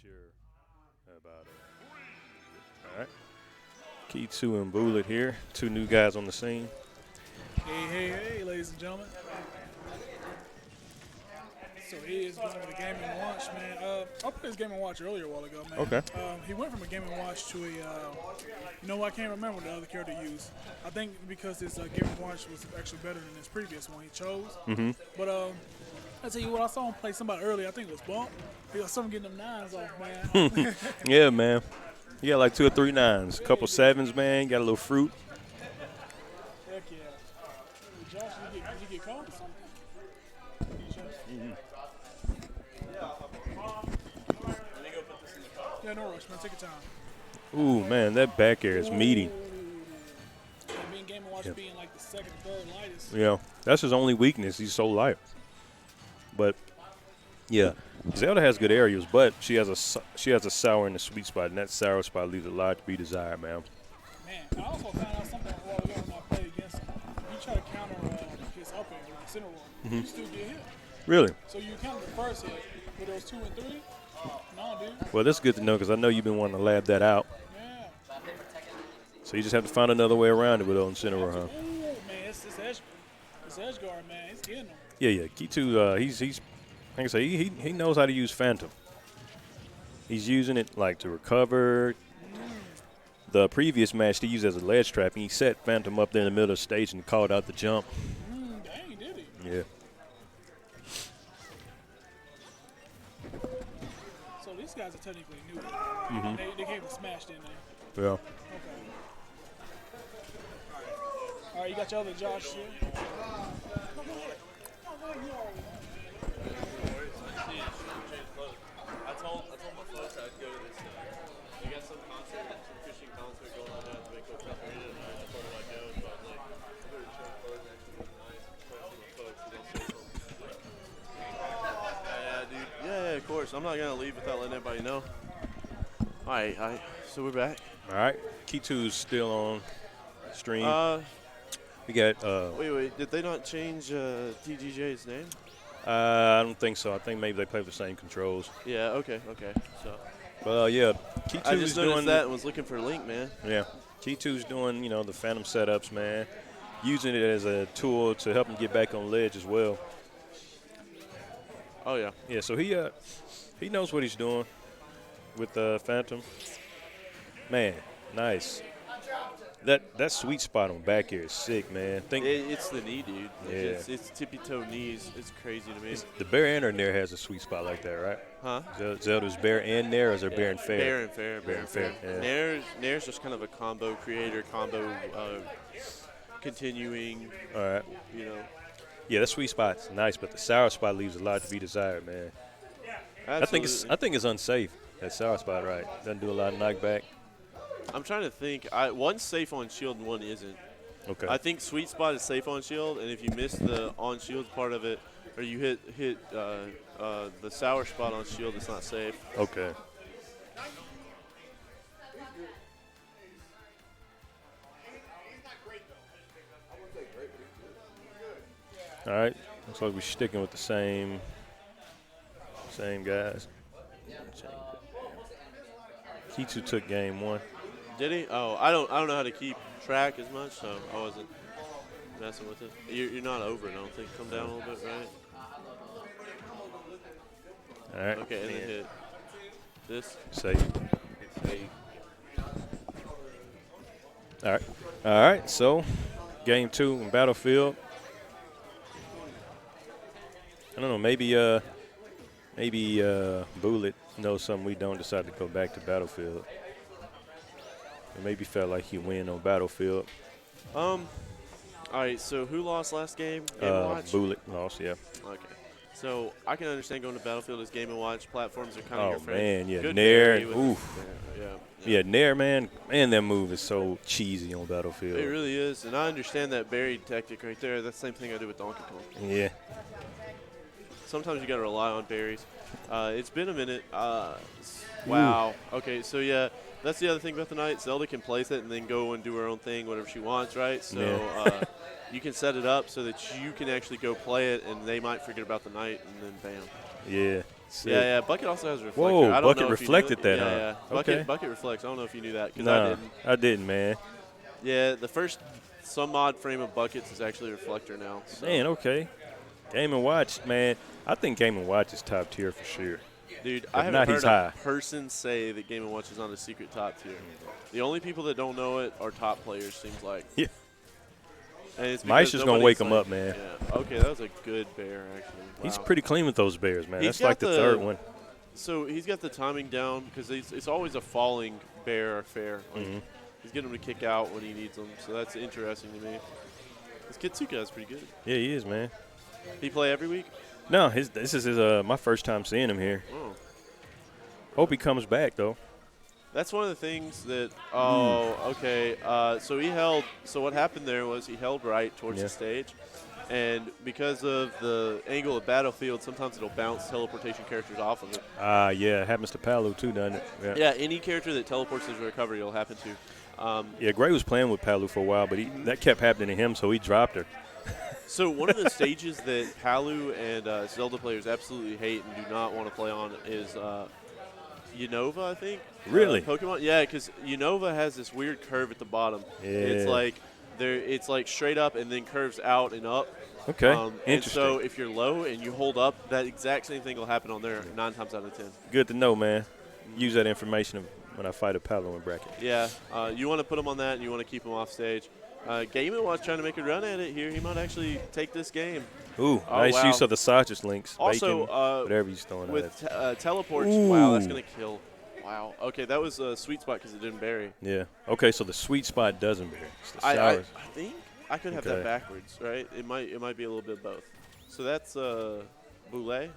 sure about it. All right. Key2 and Bullet here. 2 new guys on the scene. Hey, ladies and gentlemen. So he is going with a Game & Watch, man. I played this Game & Watch earlier a while ago, man. Okay. He went from a Game & Watch to a, I can't remember the other character he used. I think because his Game & Watch was actually better than his previous one he chose. Mm-hmm. But I tell you what, I saw him play somebody earlier. I think it was Bump. He got something getting them 9s off, man. Yeah, man. He got like 2 or 3 9s. A couple 7s, man. Got a little fruit. Heck yeah. Josh, did you get called or something? Yeah, no rush, man. Take your time. Ooh, man, that back air is meaty. Yeah, being Game & Watch being like the second, third lightest. Yeah, that's his only weakness. He's so light. But yeah, Zelda has good aerials, but she has a sour in the sweet spot, and that sour spot leaves a lot to be desired, man. Man, I also found out something a while ago when I played against him. You try to counter his up air with the center roll, you still get hit. Really? So you counter the first hit with those 2 and 3? No, dude. Well, that's good to know because I know you've been wanting to lab that out. Yeah. So you just have to find another way around it with on center roll, huh? Ooh, man, it's edge guard, man. It's getting him. Yeah. Key2, he's like I say, he knows how to use Phantom. He's using it like to recover. The previous match he used as a ledge trap, and he set Phantom up there in the middle of the stage and called out the jump. Dang, did he? Yeah. So these guys are technically new. They came smashed in there. Yeah. Okay. All right, you got your other Josh here. I told my folks I'd go to this. They got some concert, some Christian concert going on down at the Big Coach Arena tonight. I told them I'd go, but I was like, I better change clothes and actually look nice. Talk to my folks, so they'll say something. Yeah, dude. Yeah, of course. I'm not gonna leave without letting everybody know. All right. So we're back. All right. Key2's still on stream. We got. Wait. Did they not change TGJ's name? I don't think so. I think maybe they play with the same controls. Yeah. Okay. So. Well, yeah. Key2's I just noticed doing that and was looking for a link, man. Yeah. Key2's doing, the Phantom setups, man. Using it as a tool to help him get back on ledge as well. Oh yeah. Yeah. So he knows what he's doing with the Phantom. Man, nice. That sweet spot on back here is sick, man. It's the knee, dude. Yeah. It's tippy toe knees. It's crazy to me. The Bear and or Nair has a sweet spot like that, right? Huh? Zelda's Bear and Nair, or is there Bear and Fair? Bear and fair. Yeah. Nair's just kind of a combo creator, continuing. All right. Yeah, that sweet spot's nice, but the sour spot leaves a lot to be desired, man. Absolutely. I think it's unsafe. That sour spot, right? Doesn't do a lot of knockback. I'm trying to think. One's safe on shield and one isn't. Okay. I think sweet spot is safe on shield, and if you miss the on shield part of it, or you hit the sour spot on shield, it's not safe. Okay. All right. Looks like we're sticking with the same guys. Key2 took game 1. Did he? Oh, I don't know how to keep track as much, so I wasn't messing with it. You're not over it, I don't think. Come down a little bit, right? All right. Okay, and then hit this. Safe. Safe. All right. So, game 2 in Battlefield. I don't know. Maybe Bullet knows something we don't. Decide to go back to Battlefield. It maybe felt like he win on Battlefield. All right. So who lost last game? Game & Watch. Bullet lost. Yeah. Okay. So I can understand going to Battlefield as Game & Watch. Platforms are kind of your friend. Man, yeah. Good Nair. Barry with- Oof. Yeah. Yeah, Nair, man, that move is so cheesy on Battlefield. It really is, and I understand that Barry tactic right there. That's the same thing I do with Donkey Kong. Yeah. Sometimes you got to rely on berries. It's been a minute. Wow. Okay, so yeah, that's the other thing about the night. Zelda can place it and then go and do her own thing, whatever she wants, right? So you can set it up so that you can actually go play it, and they might forget about the night, and then bam. Yeah. Sick. Yeah. Bucket also has a reflector. Whoa, I don't Bucket know if you knew reflected that. that, Yeah. huh? Okay. Bucket reflects. I don't know if you knew that because Nah, I didn't. I didn't, man. Yeah, the first some odd frame of Buckets is actually a reflector now. So. Man, okay. Game & Watch, man. I think Game & Watch is top tier for sure. Dude, If I haven't not, heard he's a high. person say that Game & Watch is not a secret top tier. The only people that don't know it are top players, seems like. Yeah. And it's Mike's because just going to wake nobody's him up, man. Yeah. Okay, that was a good bear, actually. Wow. He's pretty clean with those bears, man. He's That's like got the third one. So he's got the timing down because it's always a falling bear or fair. Like, he's getting him to kick out when he needs them, so that's interesting to me. This Kitsuka is pretty good. Yeah, he is, man. He play every week? No, this is my first time seeing him here. Oh. Hope he comes back, though. That's one of the things that – oh, okay. So what happened there was he held right towards the stage. And because of the angle of Battlefield, sometimes it'll bounce teleportation characters off of it. Yeah, it happens to Palu too, doesn't it? Yeah, any character that teleports his recovery will happen to. Yeah, Gray was playing with Palu for a while, but that kept happening to him, so he dropped her. So one of the stages that Palu and Zelda players absolutely hate and do not want to play on is Unova, I think. Really? Pokemon? Yeah, because Unova has this weird curve at the bottom. Yeah. It's like straight up and then curves out and up. Okay, And interesting. so if you're low and you hold up, that exact same thing will happen on there 9 times out of 10. Good to know, man. Use that information when I fight a Palu in bracket. Yeah, you want to put him on that and you want to keep him off stage. Game & Watch trying to make a run at it here. He might actually take this game. Ooh, Oh, nice wow. use of the sausage links. Also, bacon, whatever he's throwing with at it. teleports, Ooh. wow, that's going to kill. Wow. Okay, that was a sweet spot because it didn't bury. Yeah. Okay, so the sweet spot doesn't bear. It's the I sours. think I could have Okay. that backwards, right? It might be a little bit of both. So that's Boulay.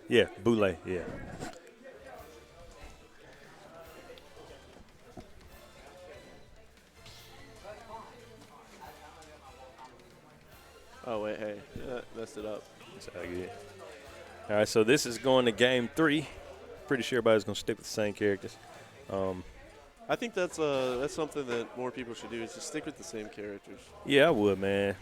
Yeah, Boulay, yeah. Oh wait, hey, yeah, messed it up. That's all good. All right, so this is going to game 3. Pretty sure everybody's going to stick with the same characters. I think that's something that more people should do is just stick with the same characters. Yeah, I would, man.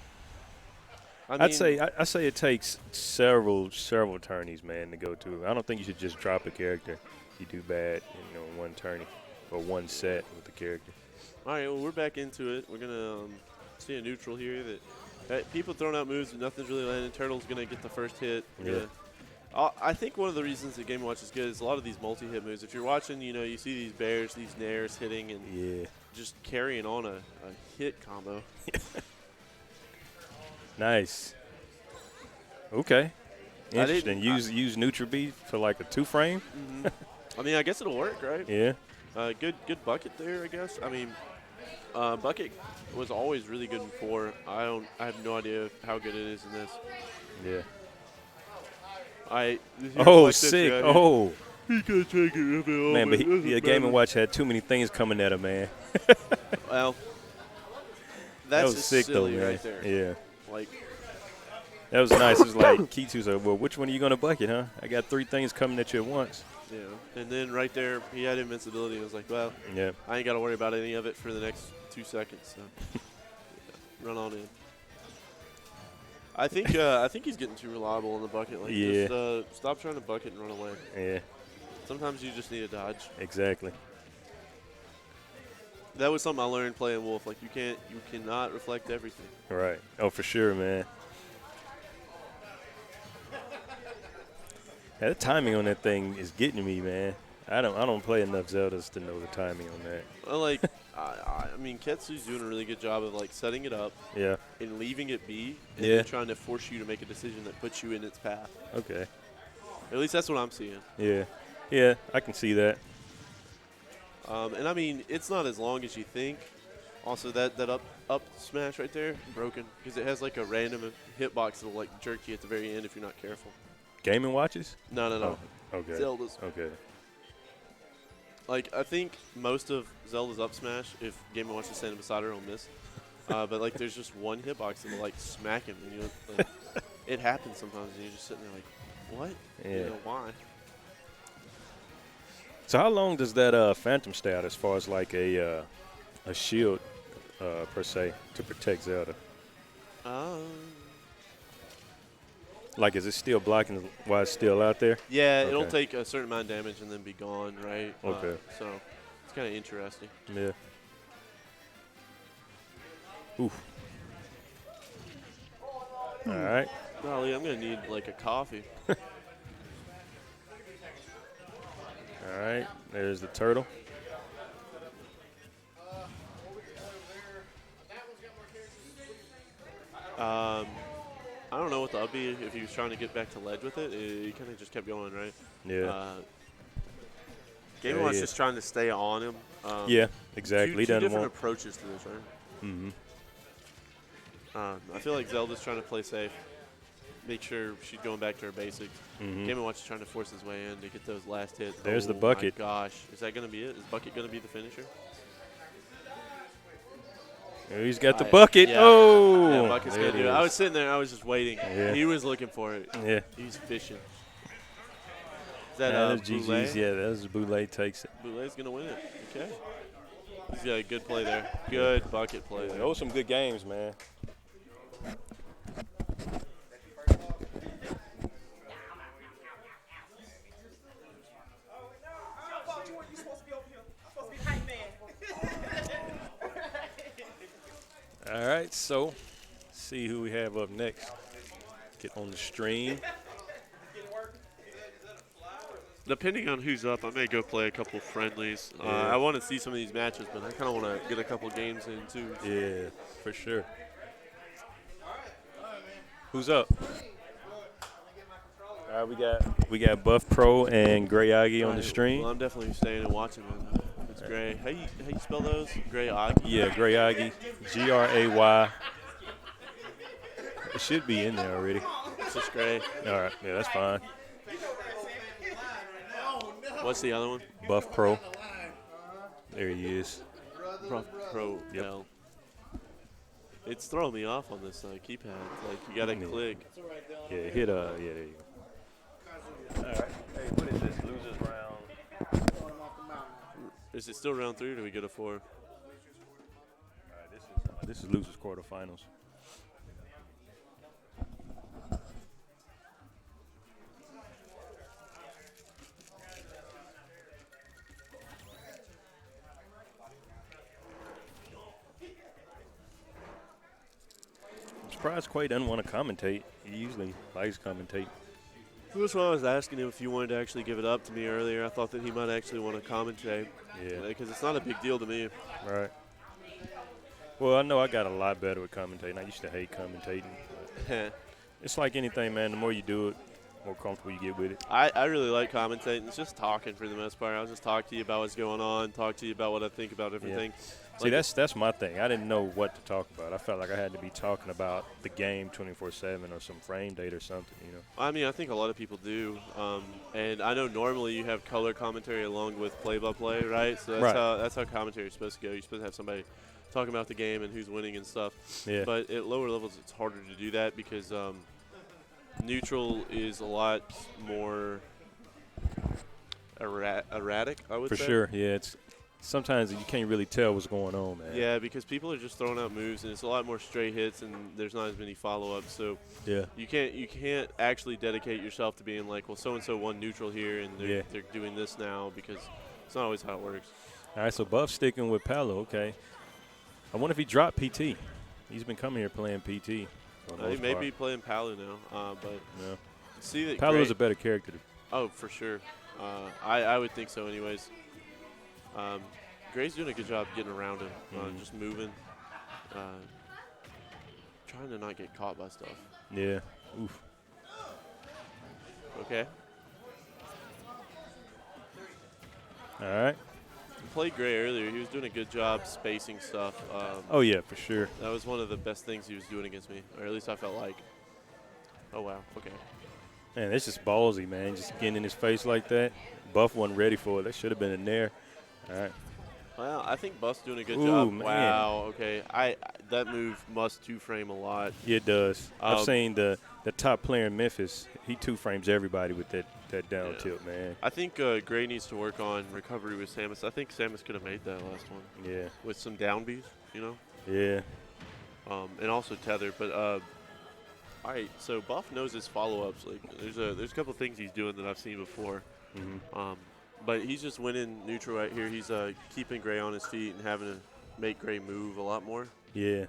I'd say it takes several tourneys, man, to go to. I don't think you should just drop a character if you do bad, in one tourney or one set with the character. All right, well, we're back into it. We're gonna see a neutral here that people throwing out moves, nothing's really landing. Turtle's gonna get the first hit. Yeah. I think one of the reasons that Game & Watch is good is a lot of these multi-hit moves. If you're watching, you see these bears, these nairs hitting and just carrying on a hit combo. Nice. Okay. I didn't- Interesting. Use Neutral B for like a 2-frame. I mean, I guess it'll work, right? Yeah. Good bucket there, I guess. I mean, bucket was always really good before. I have no idea how good it is in this. Yeah. Here's Oh, like this sick. guy. Oh. He could take it if it all Man, but doesn't Game matter. & Watch had too many things coming at him, man. Well, That that's was just sick, though, silly man. right there. Yeah. Like, That was nice. It was like Kitu said, well, which one are you going to bucket, huh? I got 3 things coming at you at once. yeah. And then right there, he had invincibility. I was like, well, Yeah. I ain't got to worry about any of it for the next 2 seconds. So run on in. I think he's getting too reliable in the bucket. Like, Yeah. just stop trying to bucket and run away. Yeah, Sometimes you just need a dodge. exactly. That was something I learned playing Wolf. Like, you cannot reflect everything. Right. Oh, for sure, man. Yeah, the timing on that thing is getting me, man. I don't play enough Zeldas to know the timing on that. Well, like, I mean, Ketsu's doing a really good job of like setting it up Yeah. and leaving it be, and Yeah. then trying to force you to make a decision that puts you in its path. Okay. At least that's what I'm seeing. Yeah. Yeah, I can see that. And I mean, it's not as long as you think. Also, that up smash right there, broken, because it has like a random hitbox that'll like jerk you at the very end if you're not careful. Game & Watches? No. Oh, okay. Zelda's. Okay. Like, I think most of Zelda's up smash, if Game & Watch is standing beside her, will miss. But like, there's just one hitbox that will like smack him, and like, it happens sometimes, and you're just sitting there like, what? Yeah. Why? So how long does that Phantom stay out as far as like a shield per se to protect Zelda? Like, is it still blocking while it's still out there? Yeah, it'll Okay. take a certain amount of damage and then be gone, right? Okay. So it's kind of interesting. Yeah. Oof. All right. Golly, I'm going to need like a coffee. All right. There's the turtle. I don't know what the upbeat, if he was trying to get back to ledge with it. He kind of just kept going, right? Yeah. Game Yeah, Watch he just is. trying to stay on him. Yeah, exactly. Two He doesn't different want. approaches to this, right? Mm-hmm. I feel like Zelda's trying to play safe, make sure she's going back to her basics. Mm-hmm. Game Watch is trying to force his way in to get those last hits. There's the Oh bucket. My gosh, is that going to be it? Is bucket going to be the finisher? He's got the bucket. Yeah. Oh, Yeah, bucket's there going to do it. is. I was sitting there, I was just waiting. Yeah. He was looking for it. Yeah. He's fishing. Is that That is GG's. Boulay? Yeah, that is Boulay takes it. Boulay's going to win it. Okay. He's got a good play there. Good bucket play there. Those some good games, man. All right, so see who we have up next. Get on the stream. Depending on who's up, I may go play a couple friendlies. Yeah. I want to see some of these matches, but I kind of want to get a couple games in too. Yeah, for sure. Who's up? All right, we got Buff Pro and Gray Aggie on the stream. Well, I'm definitely staying and watching it. It's Gray. How you spell those? Gray Aggie? Yeah, Gray Aggie, Gray. It should be in there already. It's just Gray. All right, yeah, that's fine. What's the other one? Buff Pro. There he is. Pro. Yep. L. It's throwing me off on this keypad. Like you gotta Yeah. click. Yeah, hit yeah, there you go. All right. Hey, what is this? Losers round. Is it still round 3 or do we go to 4? All right, this is losers quarterfinals. I'm surprised Quay doesn't want to commentate. He usually likes commentate. That's why I was asking him if he wanted to actually give it up to me earlier. I thought that he might actually want to commentate. Yeah. Because it's not a big deal to me. Right. Well, I know I got a lot better with commentating. I used to hate commentating. It's like anything, man. The more you do it, the more comfortable you get with it. I really like commentating. It's just talking for the most part. I'll just talk to you about what's going on, talk to you about what I think about everything. See, that's my thing. I didn't know what to talk about. I felt like I had to be talking about the game 24/7 or some frame date or something, you know. I mean, I think a lot of people do. And I know normally you have color commentary along with play-by-play, right? So that's how commentary is supposed to go. You're supposed to have somebody talking about the game and who's winning and stuff. Yeah. But at lower levels, it's harder to do that because neutral is a lot more erratic, I would For say. sure, yeah. Sometimes you can't really tell what's going on, man. Yeah, because people are just throwing out moves, and it's a lot more straight hits, and there's not as many follow-ups. So Yeah. you can't actually dedicate yourself to being like, well, so-and-so won neutral here, and they're doing this now, because it's not always how it works. All right, so Buff sticking with Paolo, okay. I wonder if he dropped PT. He's been coming here playing PT. He may be playing Palu now, but yeah. see that Paolo's a better character. Oh, for sure. I would think so anyways. Gray's doing a good job getting around him, just moving, trying to not get caught by stuff. Yeah. Oof. Okay. All right. He played Gray earlier. He was doing a good job spacing stuff. Oh, yeah, for sure. That was one of the best things he was doing against me, or at least I felt like. Oh, wow. Okay. Man, that's just ballsy, man. Just getting in his face like that. Buff wasn't ready for it. That should have been in there. All right. Well, I think Buff's doing a good Ooh, job. man. Wow. Okay. That move must two-frame a lot. Yeah, it does. I've seen the top player in Memphis. He two-frames everybody with that down tilt, man. I think Gray needs to work on recovery with Samus. I think Samus could have made that last one. Yeah. With some down Bs, you know? Yeah. And also tether. But All right, so Buff knows his follow-ups. Like, there's a couple things he's doing that I've seen before. But he's just winning neutral right here. He's keeping Gray on his feet and having to make Gray move a lot more. Yeah.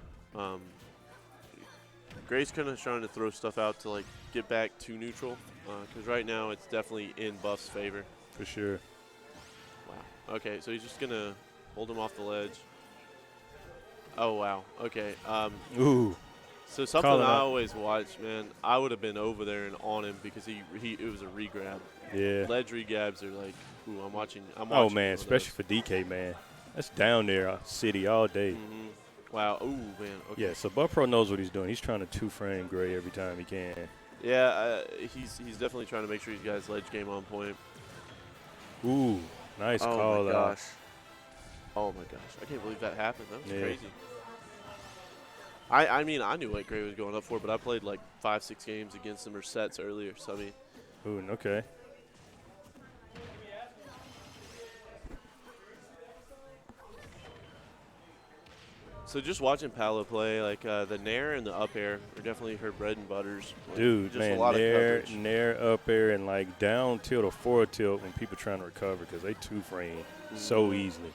Gray's kind of trying to throw stuff out to, like, get back to neutral. Because right now it's definitely in Buff's favor. For sure. Wow. Okay, so he's just going to hold him off the ledge. Oh, wow. Okay. Ooh. So something Calling I out. always watch, man, I would have been over there and on him because it was a re-grab. Yeah. Ledge re-grabs are like, ooh, I'm watching Oh, man, one of especially those. for DK, man. That's down there, city all day. Wow. Ooh, man. Okay. Yeah, so Buff Pro knows what he's doing. He's trying to two-frame Gray every time he can. Yeah, he's definitely trying to make sure he's got his ledge game on point. Ooh, nice Oh, call my out. gosh. Oh, my gosh. I can't believe that happened. That was Yeah. crazy. I mean, I knew what Gray was going up for, but I played like 5-6 games against him or sets earlier. So, I mean. Ooh, okay. So just watching Paolo play, like the nair and the up air are definitely her bread and butters. Like, Dude, just man, a lot of coverage. nair up air and like down tilt or forward tilt when people trying to recover because they two-frame so easily.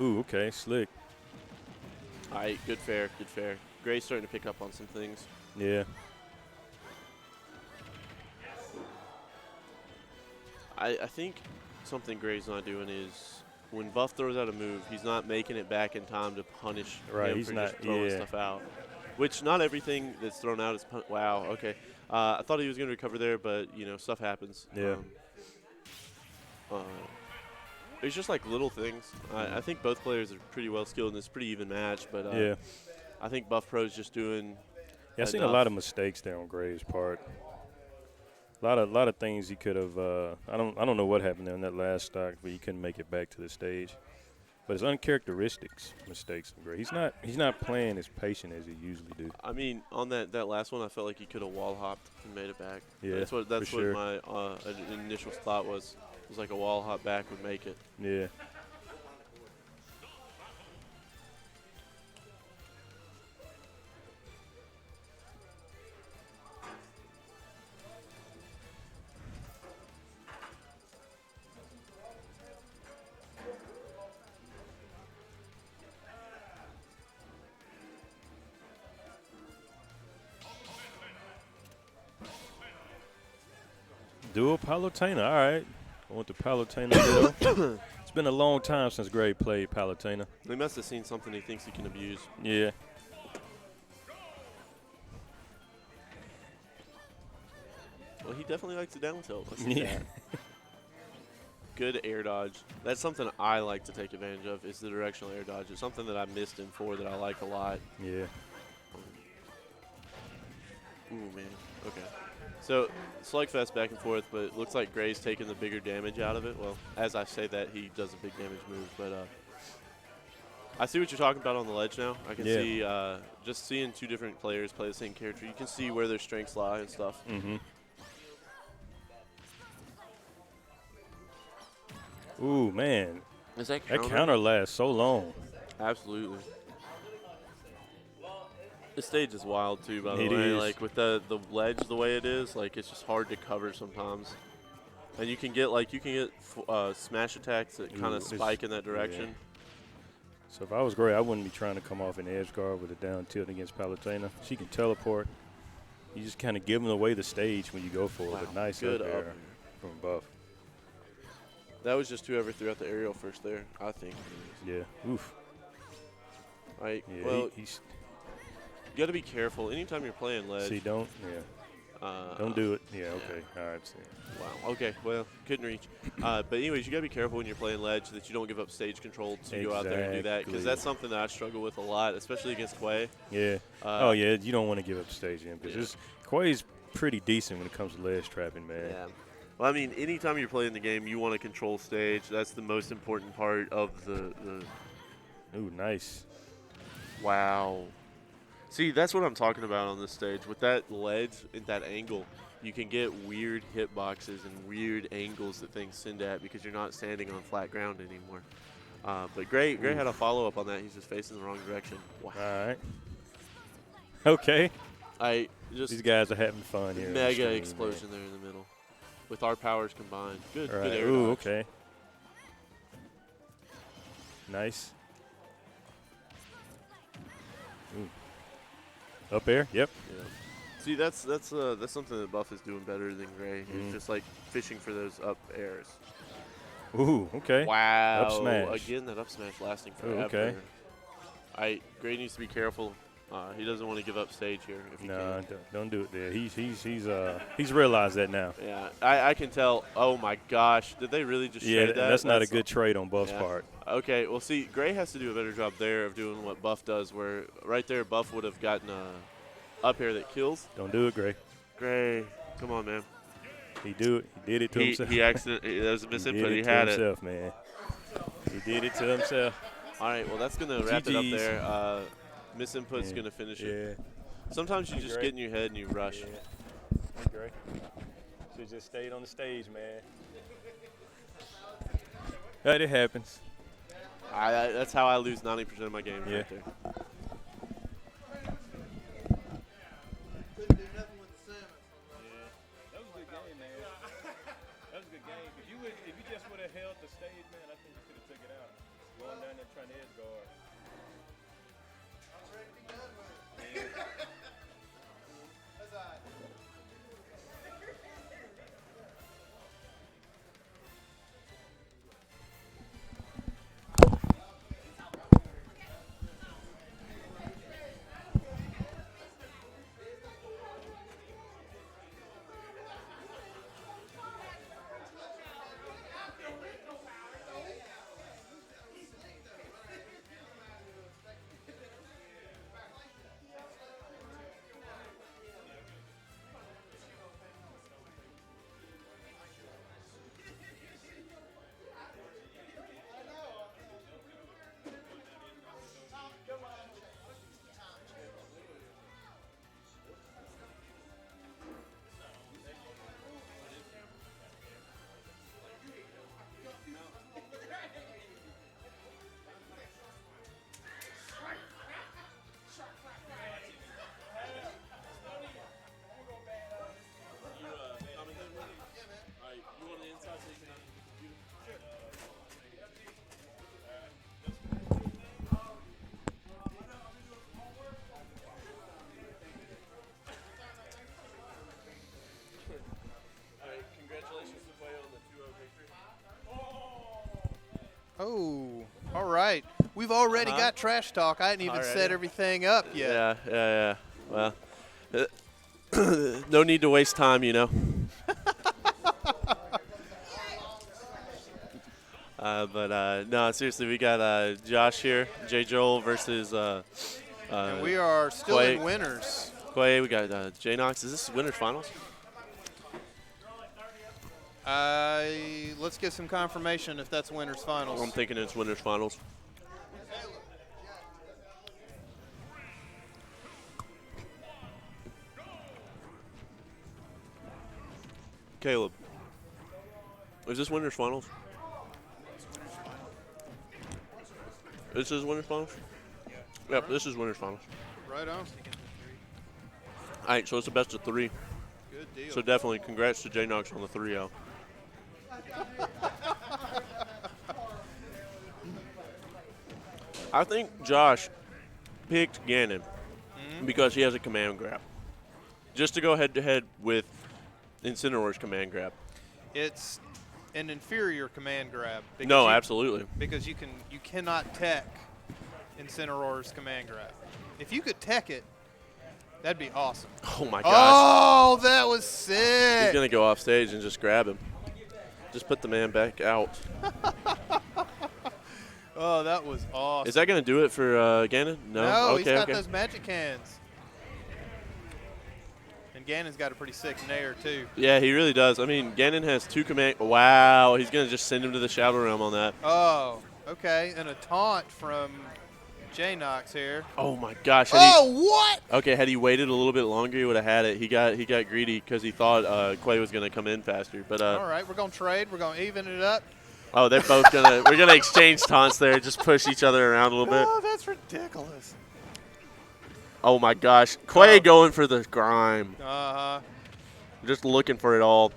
Ooh, okay, slick. All right, good fair, good fair. Gray's starting to pick up on some things. Yeah. I think something Gray's not doing is when Buff throws out a move, he's not making it back in time to punish Right, him he's for not- just throwing yeah. stuff out. Which not everything that's thrown out is wow, okay. I thought he was going to recover there, but, you know, stuff happens. Yeah. It's just like little things. I think both players are pretty well skilled in this pretty even match, but Yeah. I think Buff Pro's just doing Yeah, I've seen a enough. lot of mistakes there on Gray's part. A lot of things he could have. I don't know what happened there in that last stock, but he couldn't make it back to the stage. But it's uncharacteristics mistakes from Gray. He's not playing as patient as he usually do. I mean, on that last one, I felt like he could have wall hopped and made it back. Yeah, that's what for sure. my initial thought was. It was like a wall hop back would make it. Yeah. Dual Palutena, all right. I want the Palutena ditto. It's been a long time since Gray played Palutena. He must have seen something he thinks he can abuse. Yeah. Well, he definitely likes a down tilt. I see Yeah. that. Good air dodge. That's something I like to take advantage of is the directional air dodge. It's something that I missed in 4 that I like a lot. Yeah. Ooh, man. Okay. So, slugfest back and forth, but it looks like Gray's taking the bigger damage out of it. Well, as I say that, he does a big damage move, but I see what you're talking about on the ledge now. I can Yeah. see, just seeing 2 different players play the same character, you can see where their strengths lie and stuff. Mm-hmm. Ooh, man. Is that That counter lasts so long. Absolutely. The stage is wild too, by the It way. is. Like with the ledge the way it is, like it's just hard to cover sometimes. And you can get smash attacks that kind Ooh, of spike in that direction. yeah. So if I was Gray, I wouldn't be trying to come off an edge guard with a down tilt against Palutena. She can teleport. You just kind of giving away the stage when you go for Wow, it. A nice good up up air air. from Buff. That was just whoever threw out the aerial first there, I think. Yeah. Oof. Right. Yeah. Well, He's you got to be careful anytime you're playing ledge. see. Don't. Yeah. Don't do it. Yeah. Okay. All right. See. Wow. Okay. Well, couldn't reach. But anyways, you gotta be careful when you're playing ledge that you don't give up stage control to go out there and do that because Exactly. that's something that I struggle with a lot, especially against Quay. Yeah. Oh yeah. You don't want to give up the stage in because Quay's pretty decent when it comes to ledge trapping, man. Yeah. Well, I mean, anytime you're playing the game, you want to control stage. That's the most important part of the. Ooh, nice. Wow. See, that's what I'm talking about on this stage. With that ledge at that angle, you can get weird hitboxes and weird angles that things send at because you're not standing on flat ground anymore. But Gray had a follow-up on that. He's just facing the wrong direction. Wow. All right. Okay. These guys are having fun here. Mega explosion there in the middle. With our powers combined. Good right. air Ooh, dodge. okay. Nice. Ooh. Up air? Yep. Yeah. See, that's something that Buff is doing better than Gray. He's just like fishing for those up airs. Ooh, okay. Wow. Up smash. Again, that up smash lasting forever. Ooh, okay. Gray needs to be careful. He doesn't want to give up stage here. If he no, can. don't do it there. He's realized that now. Yeah, I can tell. Oh my gosh, did they really just trade that? That's not a good trade on Buff's part. Okay, well see, Gray has to do a better job there of doing what Buff does, where right there Buff would have gotten a up air that kills. Don't do it, Gray. Gray, come on, man. He did it to himself. That was a misinput. He had it. Himself, man. He did it to himself. All right, well that's gonna wrap it up there. Misinput's gonna finish it. Sometimes you just get in your head and you rush. Yeah. Gray. Should just stayed on the stage, man. But it happens. That's how I lose 90% of my games right there. That was a good game, man. That was a good game. If you just would have held the stage, man, I think you could have took it out. Going down there trying to edge guard. Oh, all right. We've already got trash talk. I hadn't even set everything up yet. Yeah. Well, no need to waste time, you know. No, seriously, we got Josh here, J. Joel versus and we are still in winners. Quay, we got J. Knox. Is this winners finals? Let's get some confirmation if that's winners finals. I'm thinking it's winners finals. Caleb, is this winners finals? This is winners finals? Yep, this is winners finals. Right on. All right, so it's a best of 3. Good deal. So definitely congrats to J. Knox on the 3-0. I think Josh picked Gannon because he has a command grab. Just to go head-to-head with Incineroar's command grab. It's an inferior command grab. No, absolutely. Because you cannot tech Incineroar's command grab. If you could tech it, that'd be awesome. Oh, my gosh. Oh, that was sick. He's going to go off stage and just grab him. Just put the man back out. Oh, that was awesome. Is that going to do it for Gannon? No? No, okay, he's got those magic hands. And Gannon's got a pretty sick nair, too. Yeah, he really does. I mean, Gannon has 2 command. Wow, he's going to just send him to the Shadow Realm on that. Oh, okay. And a taunt from J. Knox here. Oh, my gosh. What? Okay, had he waited a little bit longer, he would have had it. He got greedy because he thought Quay was going to come in faster. But all right, we're going to trade. We're going to even it up. Oh, they're both gonna. We're gonna exchange taunts there. Just push each other around a little bit. Oh, that's ridiculous. Oh my gosh, Quay Oh. going for the grime. Uh-huh. Just looking for it all.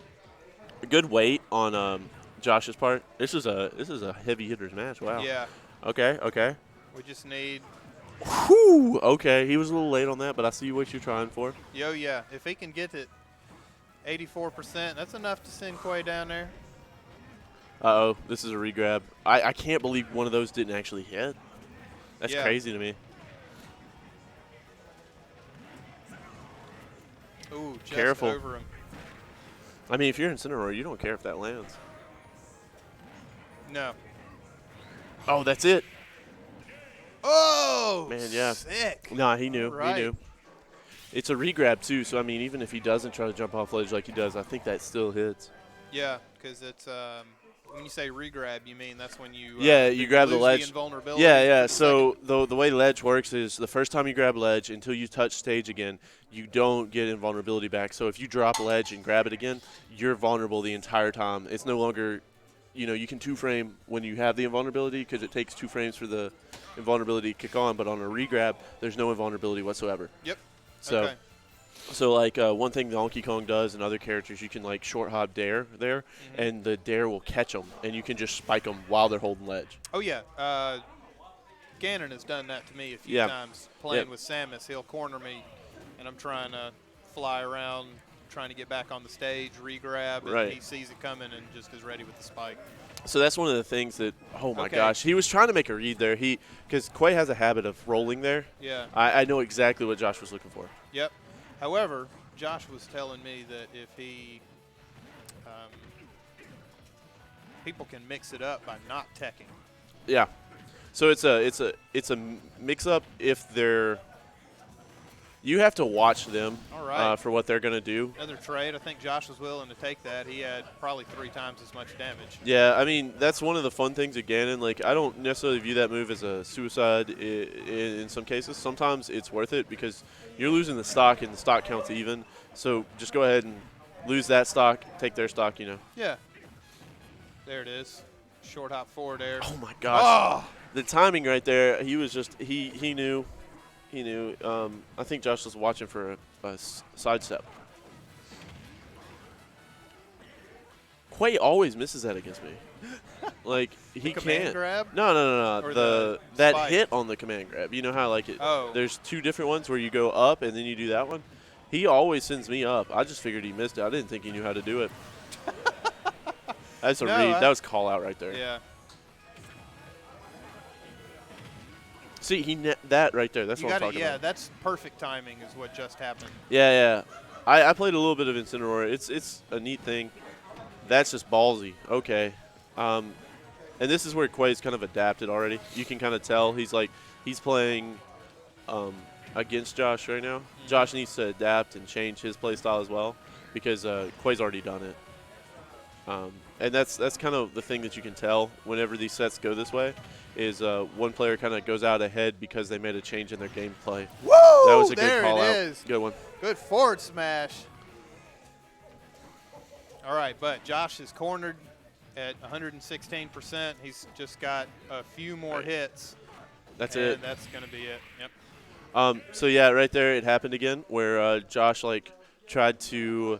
Good weight on Josh's part. This is a heavy hitters match. Wow. Yeah. Okay. We just need. Whew. Okay, he was a little late on that, but I see what you're trying for. Yeah. If he can get it 84%, that's enough to send Quay down there. Uh-oh, this is a regrab. I can't believe one of those didn't actually hit. That's Yeah. crazy to me. Ooh, just Careful. over him. I mean, if you're in center row, you don't care if that lands. No. Oh, that's it. Oh, Man, yeah. sick. Nah, he knew. Right. He knew. It's a regrab, too, so, I mean, even if he doesn't try to jump off ledge like he does, I think that still hits. Yeah, because it's when you say regrab, you mean that's when you You grab the lose ledge. invulnerability Yeah. for the So the way ledge works is the first time you grab ledge until you touch stage again, you don't get invulnerability back. So if you drop ledge and grab it again, you're vulnerable the entire time. It's no longer, you can two-frame when you have the invulnerability because it takes 2 frames for the invulnerability to kick on. But on a regrab, there's no invulnerability whatsoever. Yep. So. Okay. So, like, one thing Donkey Kong does and other characters, you can, like, short hop dare there, and the dare will catch them, and you can just spike them while they're holding ledge. Oh, yeah. Gannon has done that to me a few Yeah. times. Playing Yep. with Samus, he'll corner me, and I'm trying to fly around, trying to get back on the stage, regrab, and Right. he sees it coming and just is ready with the spike. So that's one of the things that, oh, my Okay. gosh. He was trying to make a read there. Because Quay has a habit of rolling there. Yeah. I know exactly what Josh was looking for. Yep. However, Josh was telling me that if he people can mix it up by not teching. Yeah. So it's a mix-up if they're – you have to watch them All right. for what they're going to do. Another trade. I think Josh was willing to take that. He had probably 3 times as much damage. Yeah, I mean, that's one of the fun things of Ganon. Like, I don't necessarily view that move as a suicide in some cases. Sometimes it's worth it because you're losing the stock and the stock counts even. So just go ahead and lose that stock, take their stock, Yeah. There it is. Short hop forward air. Oh, my gosh. Oh! The timing right there, he was just – he knew. He knew. I think Josh was watching for a sidestep. Quay always misses that against me. Like, he command can't. grab? No. Or the That spike? hit on the command grab. You know how, like, Oh. there's 2 different ones where you go up and then you do that one? He always sends me up. I just figured he missed it. I didn't think he knew how to do it. That's a No, read. That was call out right there. Yeah. See, that right there. That's You what I'm got it. talking Yeah, about. that's perfect timing is what just happened. Yeah. I played a little bit of Incineroar. It's a neat thing. That's just ballsy. Okay. And this is where Quay's kind of adapted already. You can kind of tell he's playing against Josh right now. Josh needs to adapt and change his play style as well because Quay's already done it. And that's kind of the thing that you can tell whenever these sets go this way is one player kind of goes out ahead because they made a change in their gameplay. Woo! That was a There good call it out. is. Good one. Good forward smash. All right, but Josh is cornered at 116%. He's just got a few more hits. That's and it. That's going to be it. Yep. So yeah, right there it happened again where Josh tried to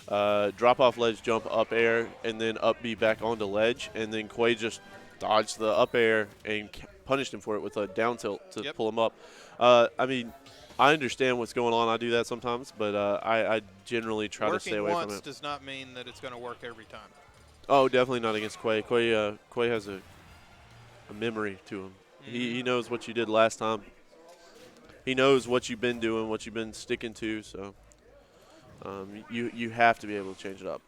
drop off ledge, jump up air, and then up B back onto ledge, and then Quay just dodged the up air and punished him for it with a down tilt to pull him up. I mean, I understand what's going on. I do that sometimes, but I generally try to stay away from it. Working once does not mean that it's going to work every time. Oh, definitely not against Quay. Quay has a memory to him. He knows what you did last time. He knows what you've been doing, what you've been sticking to, so you have to be able to change it up.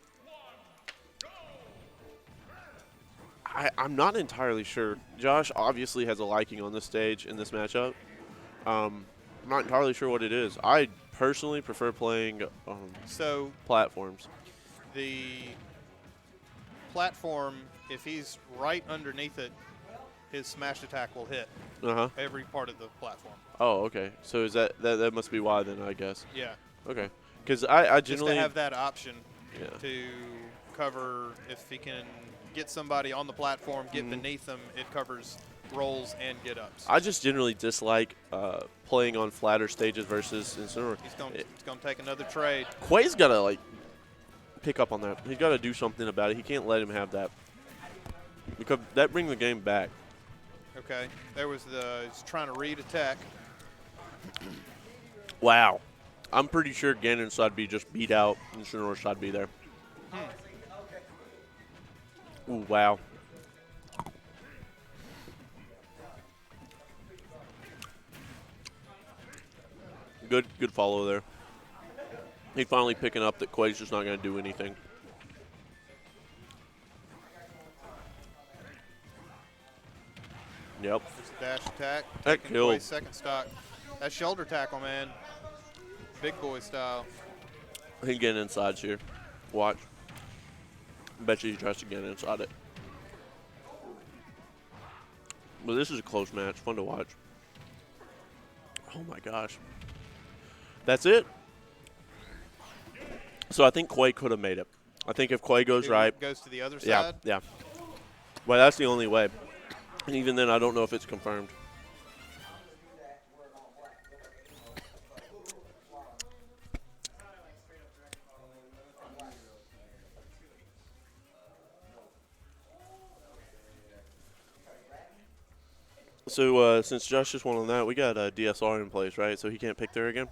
I'm not entirely sure. Josh obviously has a liking on this stage in this matchup. I'm not entirely sure what it is. I personally prefer playing platforms. The platform, if he's right underneath it, his smash attack will hit every part of the platform. Oh, okay. So is that must be why then, I guess. Yeah. Okay. Because I Just generally to have that option to cover if he can get somebody on the platform, get beneath them. It covers rolls and get-ups. I just generally dislike playing on flatter stages versus Incineroar. He's going to take another trade. Quay's got to, like, pick up on that. He's got to do something about it. He can't let him have that. Because that brings the game back. Okay. There was he's trying to read attack. Wow. I'm pretty sure Ganon's side B just beat out Incineroar's side B there. Ooh, wow. Good follow there. He's finally picking up that Quay's just not going to do anything. Yep. Just a dash attack. That Taking killed. Quay's second stock. That shoulder tackle, man. Big boy style. He's getting inside here. Watch. Bet you he tries to get inside it. But this is a close match. Fun to watch. Oh, my gosh. That's it. So I think Quay could have made it. I think if Quay goes right. Goes to the other Yeah, side? yeah. Well, that's the only way. And even then, I don't know if it's confirmed. So since Josh just won on that, we got a DSR in place, right? So he can't pick there again?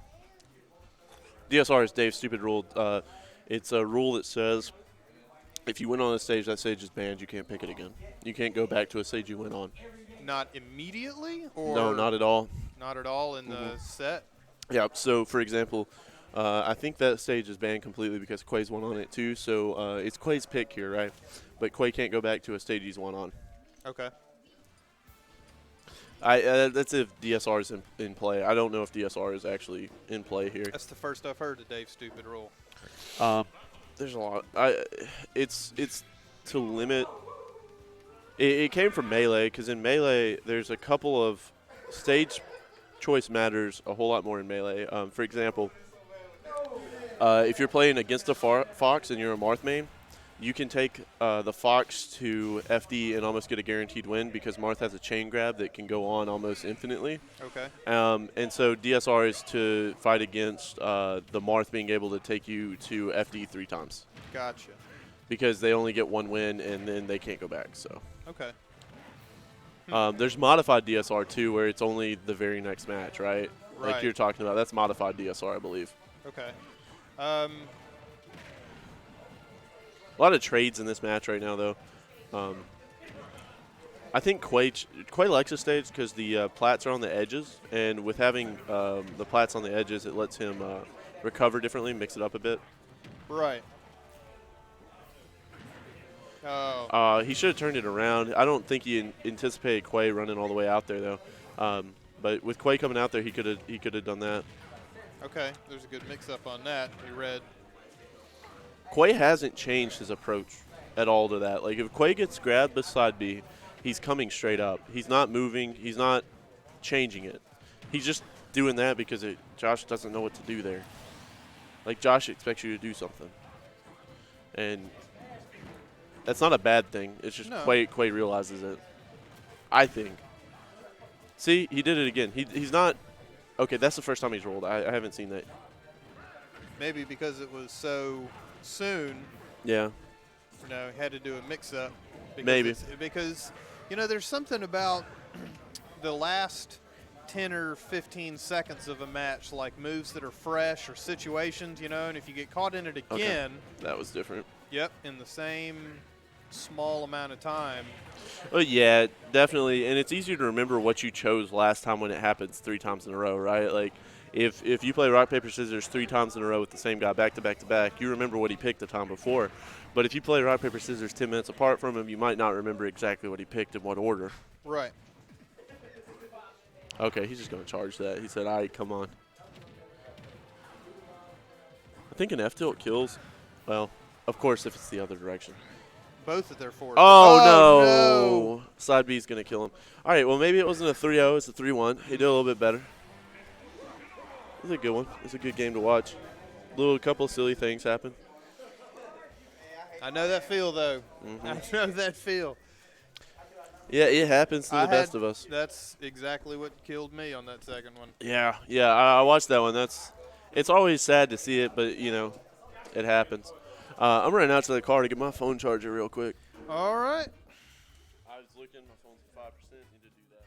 DSR is Dave's stupid rule. It's a rule that says if you win on a stage, that stage is banned. You can't pick it again. You can't go back to a stage you went on. Not immediately? Or No, not at all. Not at all in the set? Yeah, so for example, I think that stage is banned completely because Quay's won on it too. So it's Quay's pick here, right? But Quay can't go back to a stage he's won on. Okay. That's if DSR is in play. I don't know if DSR is actually in play here. That's the first I've heard of Dave's stupid rule. There's a lot. It's to limit. It came from Melee because in Melee there's a couple of stage choice matters a whole lot more in Melee. For example, if you're playing against a Fox and you're a Marth main, you can take the Fox to FD and almost get a guaranteed win because Marth has a chain grab that can go on almost infinitely. Okay. And so DSR is to fight against the Marth being able to take you to FD 3 times. Gotcha. Because they only get one win and then they can't go back. So Okay. there's modified DSR too, where it's only the very next match, right? Right. Like you're talking about. That's modified DSR, I believe. Okay. A lot of trades in this match right now, though. I think Quay likes the stage because the plats are on the edges, and with having the plats on the edges, it lets him recover differently, mix it up a bit. Right. Oh. He should have turned it around. I don't think he anticipated Quay running all the way out there, though. But with Quay coming out there, he could have done that. Okay. There's a good mix-up on that. We read. Quay hasn't changed his approach at all to that. Like, if Quay gets grabbed beside B, he's coming straight up. He's not moving. He's not changing it. He's just doing that because Josh doesn't know what to do there. Like, Josh expects you to do something. And that's not a bad thing. It's just No. Quay realizes it, I think. See, he did it again. He's not – okay, that's the first time he's rolled. I haven't seen that. Maybe because it was so soon, Yeah. he had to do a mix-up. Maybe. Because, there's something about the last 10 or 15 seconds of a match, like moves that are fresh or situations, and if you get caught in it again. Okay. That was different. Yep, in the same small amount of time. Oh, yeah, definitely. And it's easier to remember what you chose last time when it happens 3 times in a row, right? Like, if you play rock, paper, scissors 3 times in a row with the same guy back to back to back, you remember what he picked the time before. But if you play rock, paper, scissors 10 minutes apart from him, you might not remember exactly what he picked in what order. Right. Okay, he's just going to charge that. He said, all right, come on. I think an F-tilt kills. Well, of course, if it's the other direction. Both of their forwards. Oh, no. Side B is going to kill him. All right, well, maybe it wasn't a 3-0. It's a 3-1. He did a little bit better. It was a good one. It was a good game to watch. A couple of silly things happen. I know that feel, though. Mm-hmm. I know that feel. Yeah, it happens to the best of us. That's exactly what killed me on that second one. Yeah, I watched that one. It's always sad to see it, but it happens. I'm running out to the car to get my phone charger real quick. All right. I was looking, my phone's at 5%. Need to do that.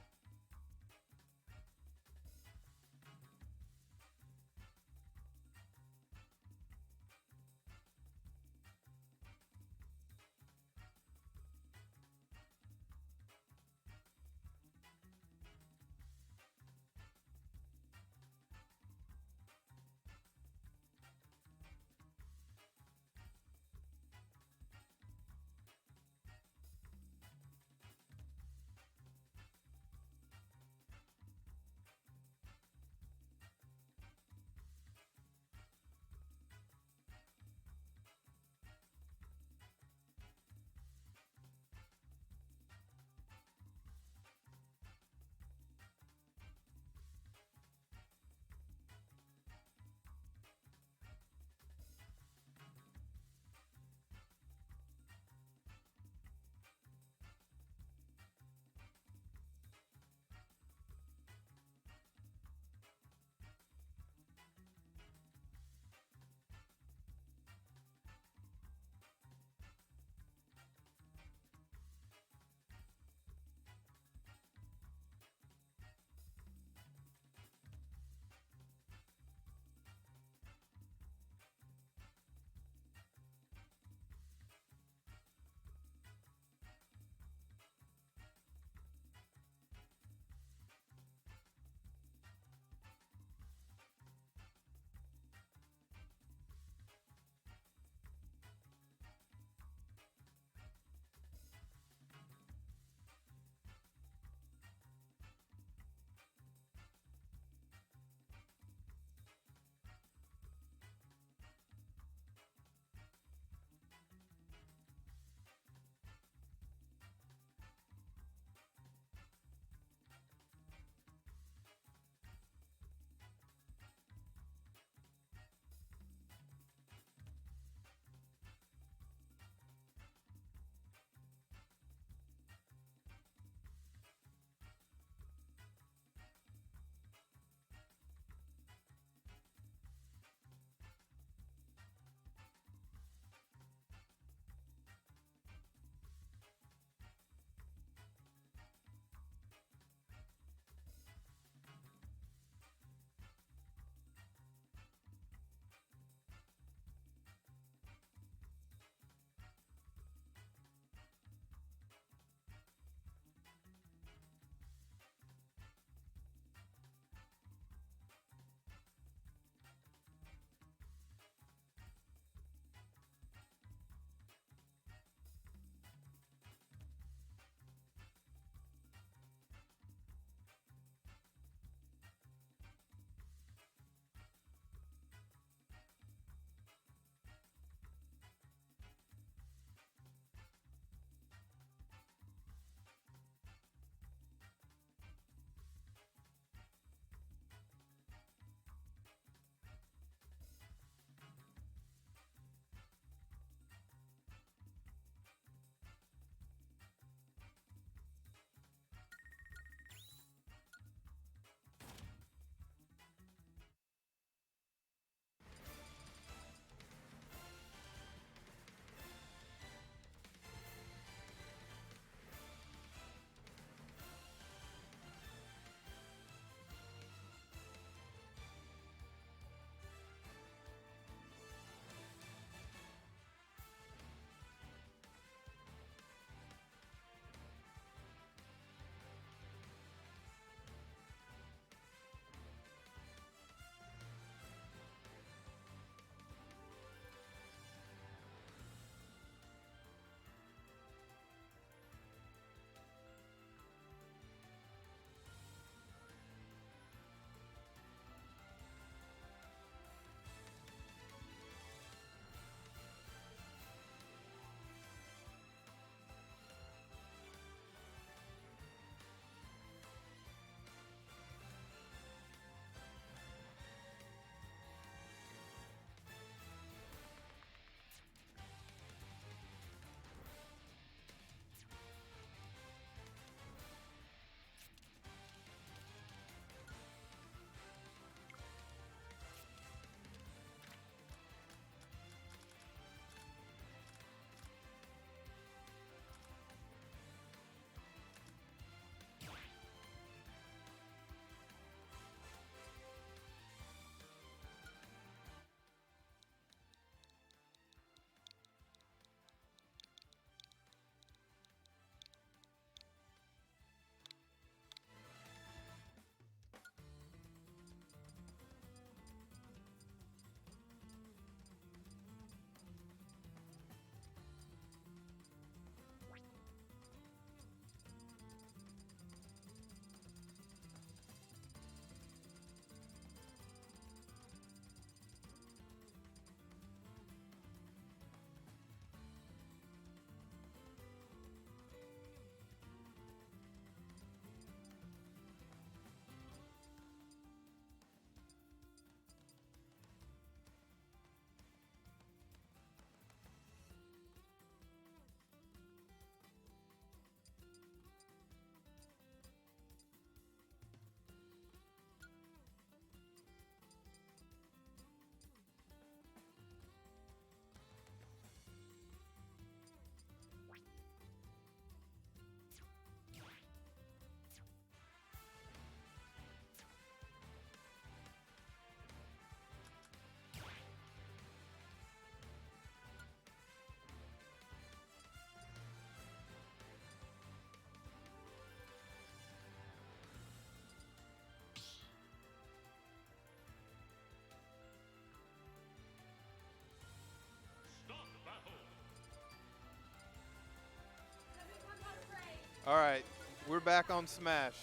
All right, we're back on Smash.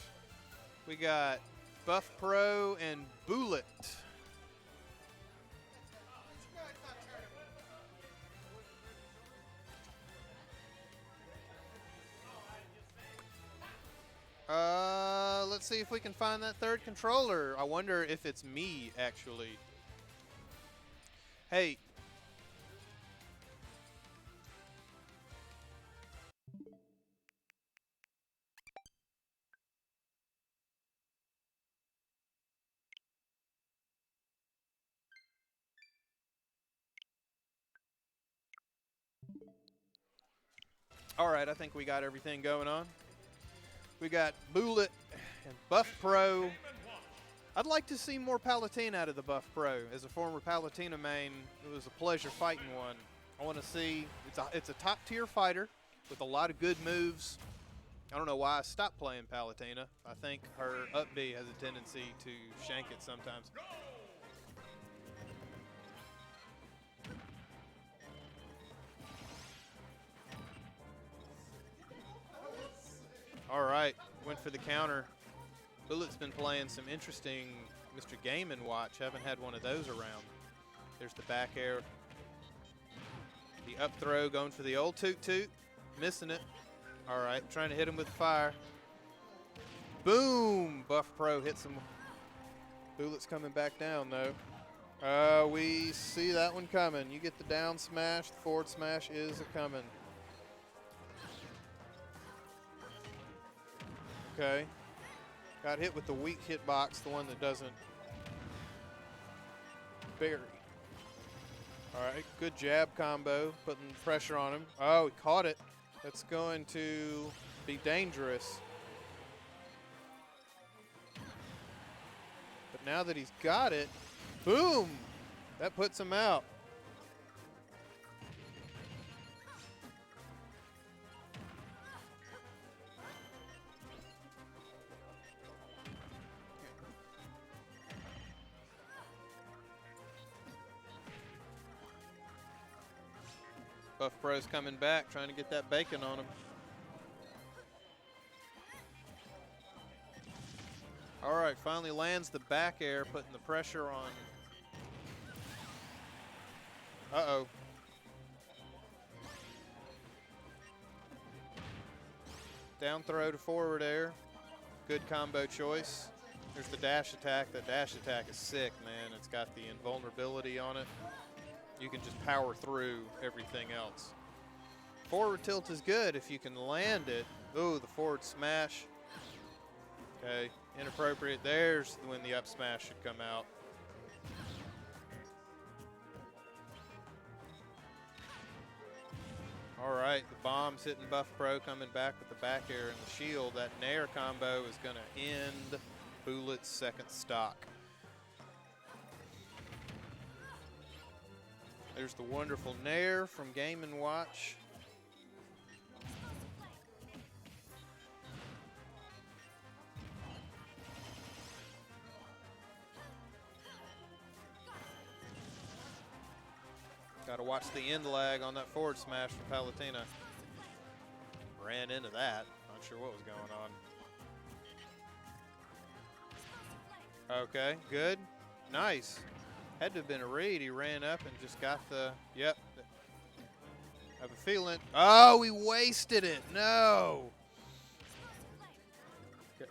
We got Buff Pro and Bullet. Let's see if we can find that third controller. I wonder if it's me, actually. Hey. All right, I think we got everything going on. We got Bullet and Buff Pro. I'd like to see more Palutena out of the Buff Pro. As a former Palutena main, it was a pleasure fighting one. I want to see, it's a top tier fighter with a lot of good moves. I don't know why I stopped playing Palutena. I think her up B has a tendency to shank it sometimes. All right, went for the counter. Bullet's been playing some interesting Mr. Game & Watch. Haven't had one of those around. There's the back air. The up throw going for the old toot-toot. Missing it. All right, trying to hit him with fire. Boom! Buff Pro hits him. Bullet's coming back down, though. We see that one coming. You get the down smash. The forward smash is a-coming. Okay. Got hit with the weak hitbox, the one that doesn't bury. All right, good jab combo, putting pressure on him. Oh, he caught it. That's going to be dangerous. But now that he's got it, boom! That puts him out. Buff Pro's coming back, trying to get that bacon on him. All right, finally lands the back air, putting the pressure on. Uh-oh. Down throw to forward air. Good combo choice. There's the dash attack. That dash attack is sick, man. It's got the invulnerability on it. You can just power through everything else. Forward tilt is good if you can land it. Ooh, the forward smash. Okay, inappropriate. There's when the up smash should come out. All right, the bomb's hitting Buff Pro, coming back with the back air and the shield. That Nair combo is going to end Bullet's second stock. There's the wonderful Nair from Game & Watch. Got to watch the end lag on that forward smash from Palutena. Ran into that. Not sure what was going on. Okay, good. Nice. Had to have been a read. He ran up and just got the, yep. I have a feeling. Oh, he wasted it. No. Okay.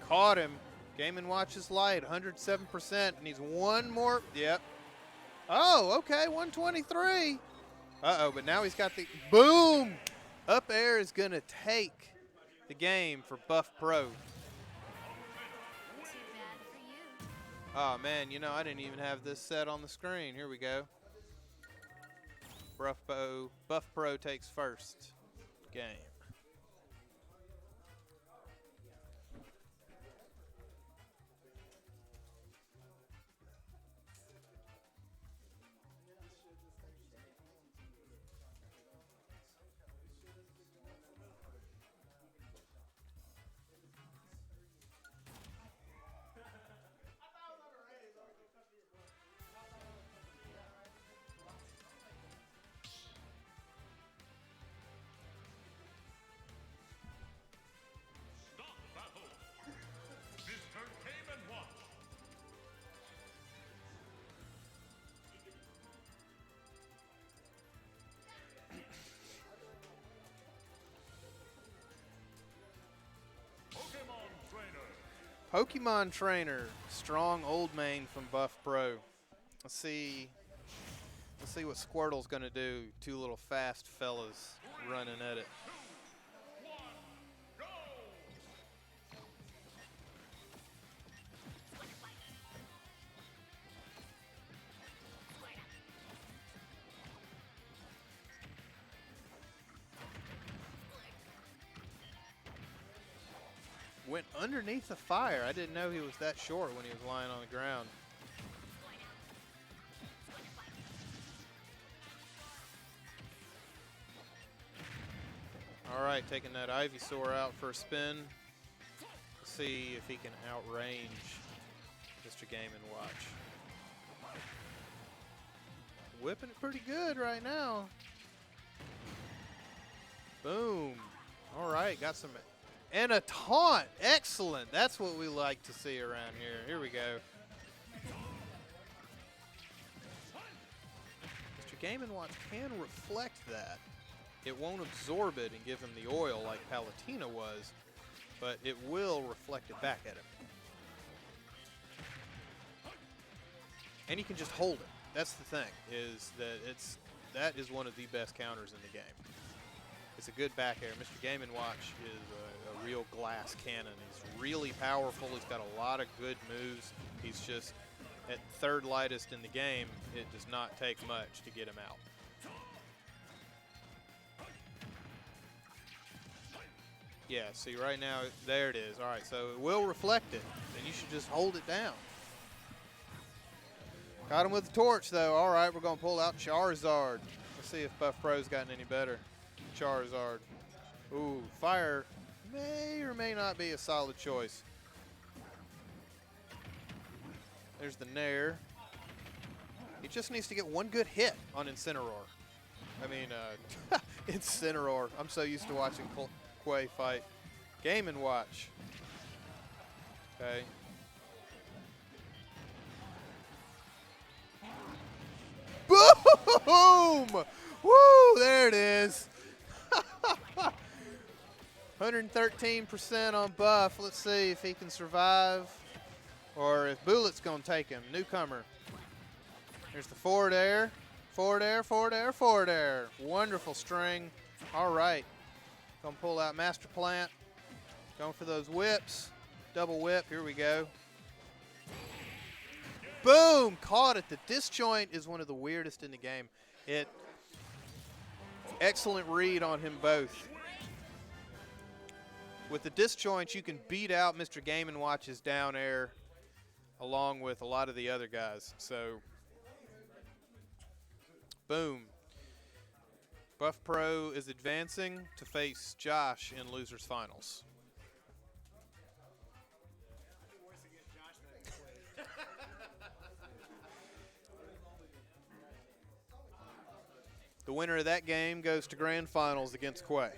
Caught him. Game & Watch is light, 107%, and he's one more. Yep. Oh, okay, 123. Uh-oh, but now he's got the, boom! Up air is going to take the game for Buff Pro. Oh, man, you know, I didn't even have this set on the screen. Here we go. Buff Pro takes first game. Pokemon Trainer, strong old main from Buff Pro. Let's see what Squirtle's gonna do. Two little fast fellas running at it. Went underneath the fire. I didn't know he was that short when he was lying on the ground. All right, taking that Ivysaur out for a spin. Let's see if he can outrange Mr. Game & Watch. Whipping it pretty good right now. Boom. All right, got some. And a taunt. Excellent. That's what we like to see around here. Here we go. Mr. Game & Watch can reflect that. It won't absorb it and give him the oil like Palutena was, but it will reflect it back at him. And he can just hold it. That's the thing, is that that is one of the best counters in the game. It's a good back air. Mr. Game & Watch is a real glass cannon. He's really powerful. He's got a lot of good moves. He's just at third lightest in the game. It does not take much to get him out. Yeah, see right now, there it is. All right, so it will reflect it, and you should just hold it down. Got him with the torch, though. All right, we're going to pull out Charizard. Let's see if Buff Pro's gotten any better. Charizard. Ooh, fire may or may not be a solid choice. There's the Nair. He just needs to get one good hit on Incineroar. I mean, Incineroar. I'm so used to watching Quay fight. Game & Watch. Okay. Boom! Woo! There it is. 113% on Buff. Let's see if he can survive or if Bullet's going to take him. Newcomer. There's the forward air. Forward air, forward air, forward air. Wonderful string. All right. Going to pull out Master Plant. Going for those whips. Double whip. Here we go. Boom! Caught it. The disjoint is one of the weirdest in the game. Excellent read on him both. With the disjoint, you can beat out Mr. Game & Watch's down air along with a lot of the other guys. So, boom. Buff Pro is advancing to face Josh in Losers Finals. The winner of that game goes to Grand Finals against Quay.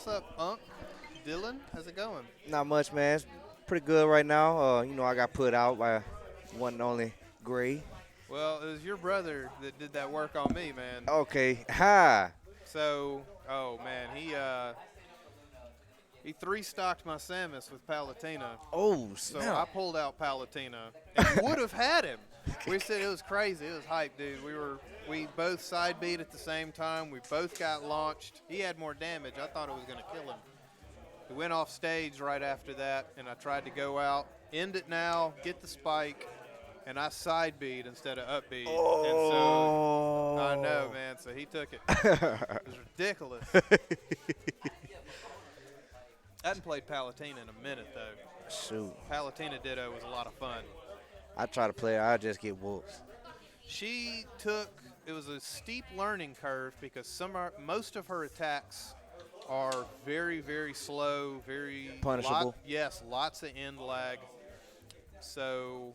What's up, Unc? Dylan, how's it going? Not much, man. It's pretty good right now. I got put out by one and only Gray. Well, it was your brother that did that work on me, man. Okay. Ha. So, oh man, he three-stocked my Samus with Palatina. Oh, So snap. I pulled out Palatina and would have had him. We said it was crazy. It was hype, dude. We both side beat at the same time. We both got launched. He had more damage. I thought it was going to kill him. We went off stage right after that, and I tried to go out, end it now, get the spike, and I side beat instead of up beat. Oh. And so I know, man. So he took it. It was ridiculous. I hadn't played Palatina in a minute, though. Shoot. Palatina Ditto was a lot of fun. I try to play her. I just get whoops. It was a steep learning curve because most of her attacks are very, very slow, very Punishable. Lots of end lag. So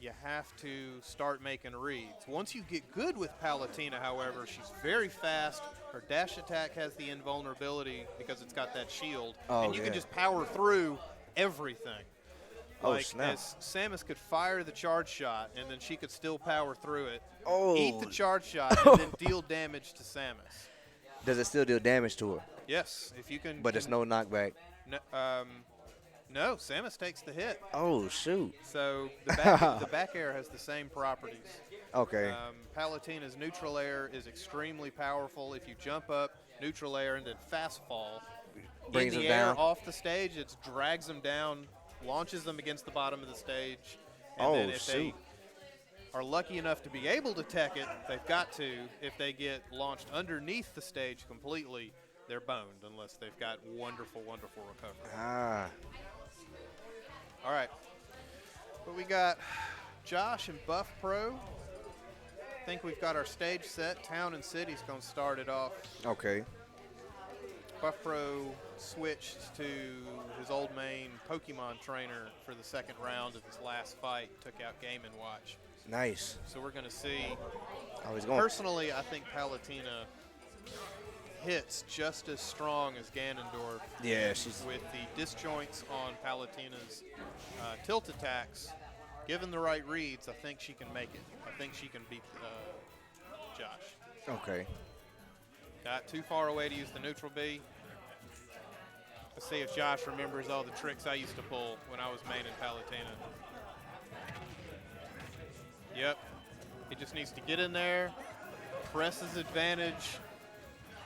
you have to start making reads. Once you get good with Palatina, however, she's very fast. Her dash attack has the invulnerability because it's got that shield. Oh, and you can yeah. just power through everything. Oh, Like, snap. as Samus could fire the charge shot, and then she could still power through it, Oh. eat the charge shot, and then deal damage to Samus. Does it still do damage to her? Yes, if you can. But there's no knockback. No, Samus takes the hit. Oh, shoot. So the back air has the same properties. Okay. Palatina's neutral air is extremely powerful. If you jump up, neutral air, and then fast fall, Brings in the them air down. off the stage, it drags them down, launches them against the bottom of the stage. And Oh, then if shoot. they are lucky enough to be able to tech it, they've got to. If they get launched underneath the stage completely, they're boned unless they've got wonderful, wonderful recovery. Ah. All right. But we got Josh and Buff Pro. I think we've got our stage set. Town and City's going to start it off. Okay. Buff Pro switched to his old main Pokemon trainer for the second round of his last fight. Took out Game & Watch. Nice. So we're going to see. Oh, he's going. Personally, I think Palatina hits just as strong as Ganondorf. Yeah, And she's- with the disjoints on Palatina's tilt attacks. Given the right reads, I think she can make it. I think she can beat Josh. Okay. Got too far away to use the neutral B. Let's see if Josh remembers all the tricks I used to pull when I was main in Palatina. Yep. He just needs to get in there, press his advantage,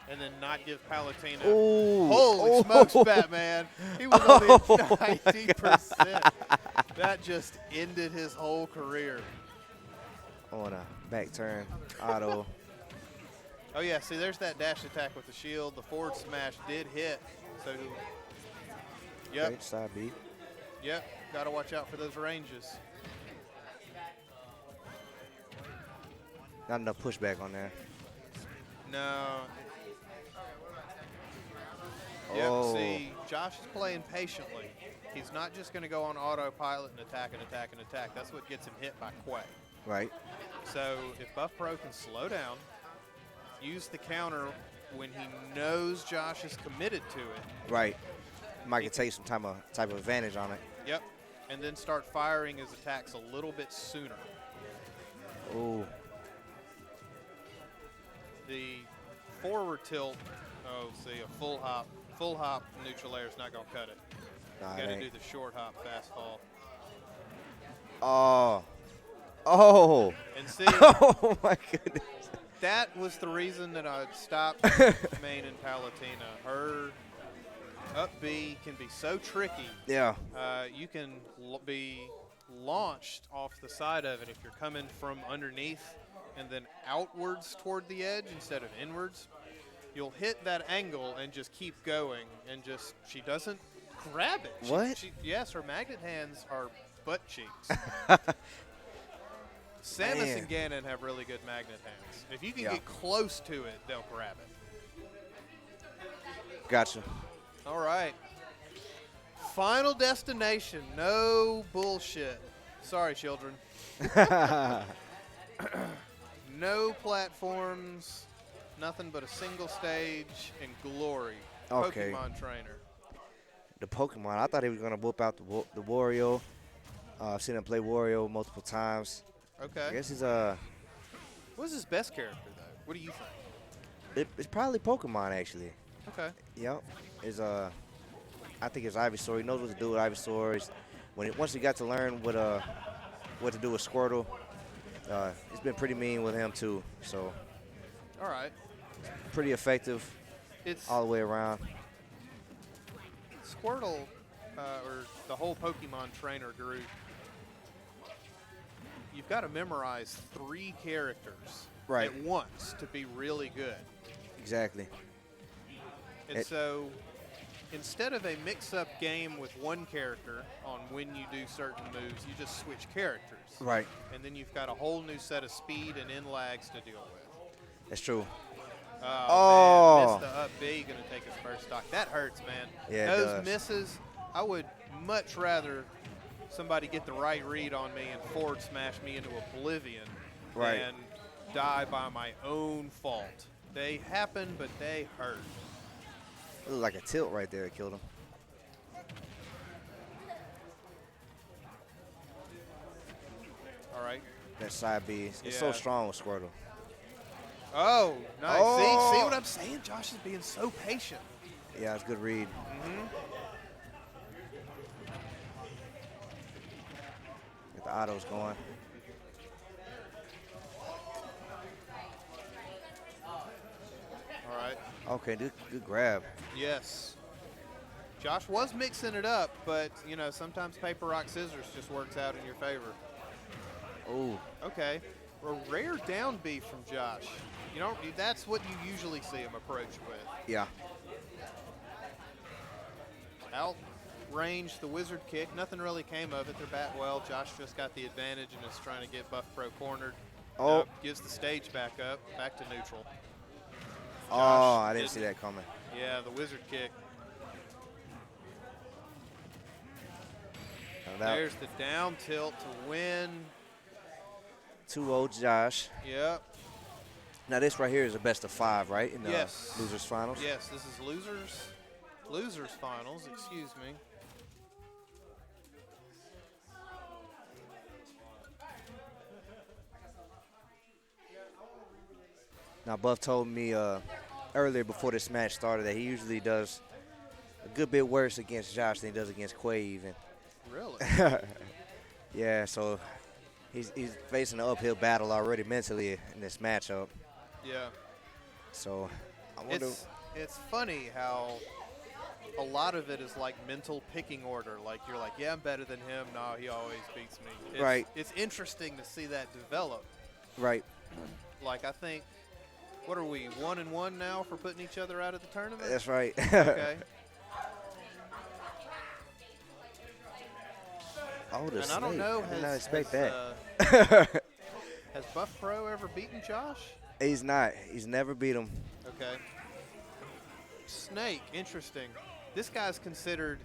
and then not give Palatina. Ooh. Holy smokes, Batman. He was only at 90%. That just ended his whole career. On a back turn. Auto. Oh, yeah, see, there's that dash attack with the shield. The forward smash did hit. So, yep, Okay, side beat. yep, got to watch out for those ranges. Not enough pushback on there. No. Yep, Oh. see, Josh is playing patiently. He's not just going to go on autopilot and attack and attack and attack. That's what gets him hit by Quay. Right. So if Buff Pro can slow down, use the counter when he knows Josh is committed to it. Right. Might could take some type of advantage on it. Yep. And then start firing his attacks a little bit sooner. Ooh. The forward tilt, see, a full hop neutral air is not going to cut it. Nah, You it got to do ain't. the short hop fast fall. Oh. Oh. And see, Oh my goodness. that was the reason that I stopped main in Palatina. Her up B can be so tricky. Yeah. You can be launched off the side of it if you're coming from underneath and then outwards toward the edge instead of inwards. You'll hit that angle and just keep going, and just she doesn't grab it. What? Yes, her magnet hands are butt cheeks. Samus Man. and Ganon have really good magnet hands. If you can Yeah. get close to it, they'll grab it. Gotcha. All right. Final destination. No bullshit. Sorry, children. No platforms. Nothing but a single stage and glory. Okay. Pokemon trainer. The Pokemon. I thought he was gonna whoop out the Wario. I've seen him play Wario multiple times. I Okay. guess he's What's his best character though? What do you think? it's probably Pokemon actually. Okay. Yep. Is I think it's Ivysaur. He knows what to do with Ivysaur. Once he got to learn what to do with Squirtle, it's been pretty mean with him too. So All right. pretty effective It's all the way around. Squirtle, or the whole Pokemon trainer group. You've got to memorize 3 characters Right. at once to be really good. Exactly. And so, instead of a mix-up game with one character on when you do certain moves, you just switch characters. Right. And then you've got a whole new set of speed and in-lags to deal with. That's true. Oh, man, missed the up B, going to take his first stock. That hurts, man. Yeah, it Those does. misses, I would much rather somebody get the right read on me and forward smash me into oblivion Right. than die by my own fault. They happen, but they hurt. It was like a tilt right there that killed him. All right. That side B. It's so Yeah. strong with Squirtle. Oh, nice. Oh. See what I'm saying? Josh is being so patient. Yeah, it's a good read. Get the autos going. All right. Okay, good grab. Yes. Josh was mixing it up, but, you know, sometimes paper, rock, scissors just works out in your favor. Ooh. Okay. A rare down B from Josh. You know, that's what you usually see him approach with. Yeah. Outrange the wizard kick. Nothing really came of it. They're bat well. Josh just got the advantage and is trying to get Buff Pro cornered. Oh. Gives the stage back up, back to neutral. Oh, Josh I didn't see that coming. Yeah, the wizard kick. There's the down tilt to win. 2-0 Josh. Yep. Now this right here is a best of 5, right? In the Yes. losers finals. Yes, this is losers finals, excuse me. Now Buff told me earlier before this match started that he usually does a good bit worse against Josh than he does against Quay even. Really? Yeah, so he's facing an uphill battle already mentally in this matchup. Yeah. So I wonder. It's funny how a lot of it is like mental picking order. Like you're like, yeah, I'm better than him. No, he always beats me. Right. It's interesting to see that develop. Right. Like I think, what are we, 1-1 now for putting each other out of the tournament? That's right. Okay. Oh, the And snake. I don't know, I did not expect has, that. has Buff Pro ever beaten Josh? He's not. He's never beat him. Okay. Snake, interesting. This guy's considered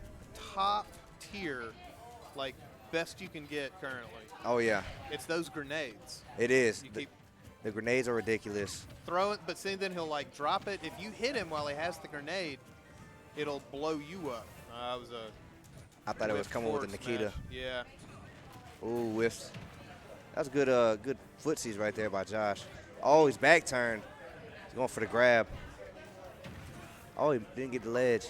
top tier, like best you can get currently. Oh, yeah. It's those grenades. It is. You The, keep the grenades are ridiculous. throwing, but see, then he'll like drop it. If you hit him while he has the grenade, it'll blow you up. That was a I thought it was whiff coming with the forward Nikita. smash. Yeah. Ooh, whiffs. That's good good footsies right there by Josh. Oh, he's back turned. He's going for the grab. Oh, he didn't get the ledge.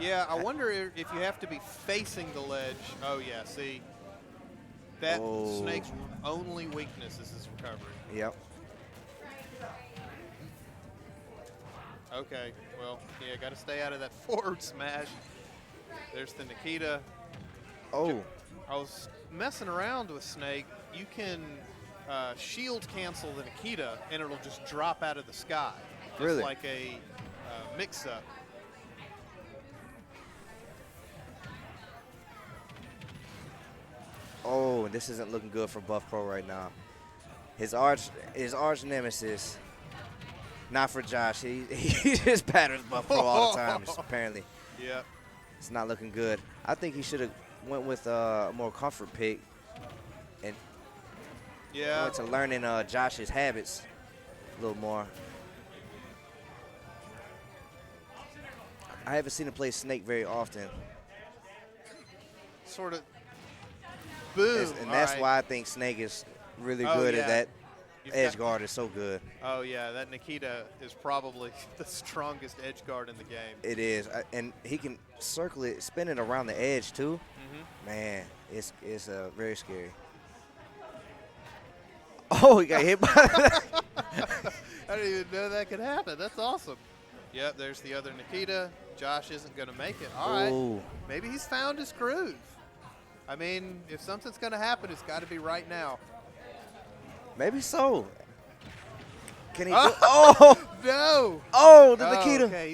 Yeah, I wonder if you have to be facing the ledge. Oh, yeah, see. That Oh. Snake's only weakness is his recovery. Yep. Okay, well, yeah, got to stay out of that forward smash. There's the Nikita. Oh, I was messing around with Snake. You can shield cancel the Nikita, and it'll just drop out of the sky. Just Really? like a mix-up. oh, and this isn't looking good for Buff Pro right now. His arch nemesis. Not for Josh. He just batters Buff Pro all the time, apparently. Yep. It's not looking good. I think he should have went with a more comfort pick and Yeah. went to learning Josh's habits a little more. I haven't seen him play Snake very often. Sort of. Boom. And All that's right. why I think Snake is really Oh, good yeah. at that. You've Edge got- guard is so good. Oh, yeah. That Nikita is probably the strongest edge guard in the game. It is. And he can circle it, spin it around the edge, too. Man, it's very scary. Oh, he got hit by I didn't even know that could happen. That's awesome. Yep, there's the other Nikita. Josh isn't going to make it. All right. Ooh. Maybe he's found his groove. I mean, if something's going to happen, it's got to be right now. Maybe so. Can he do Oh! No. Oh, the Nikita. Okay,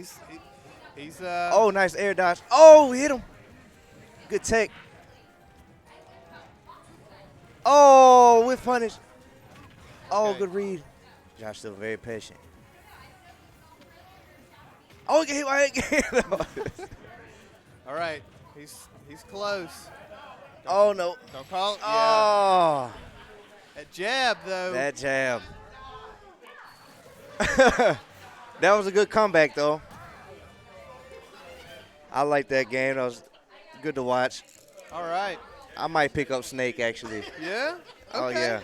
he's Oh, nice air dodge. Oh, hit him. Good tech. Oh, with punish. Oh, Okay. good read. Josh still very patient. Oh, he got hit by it. all right. He's close. Oh, no. Don't call it. Yeah. Oh, That jab, though. that jab. That was a good comeback, though. I like that game. That was good to watch. All right. I might pick up Snake, actually. Yeah? Okay. Oh, yeah.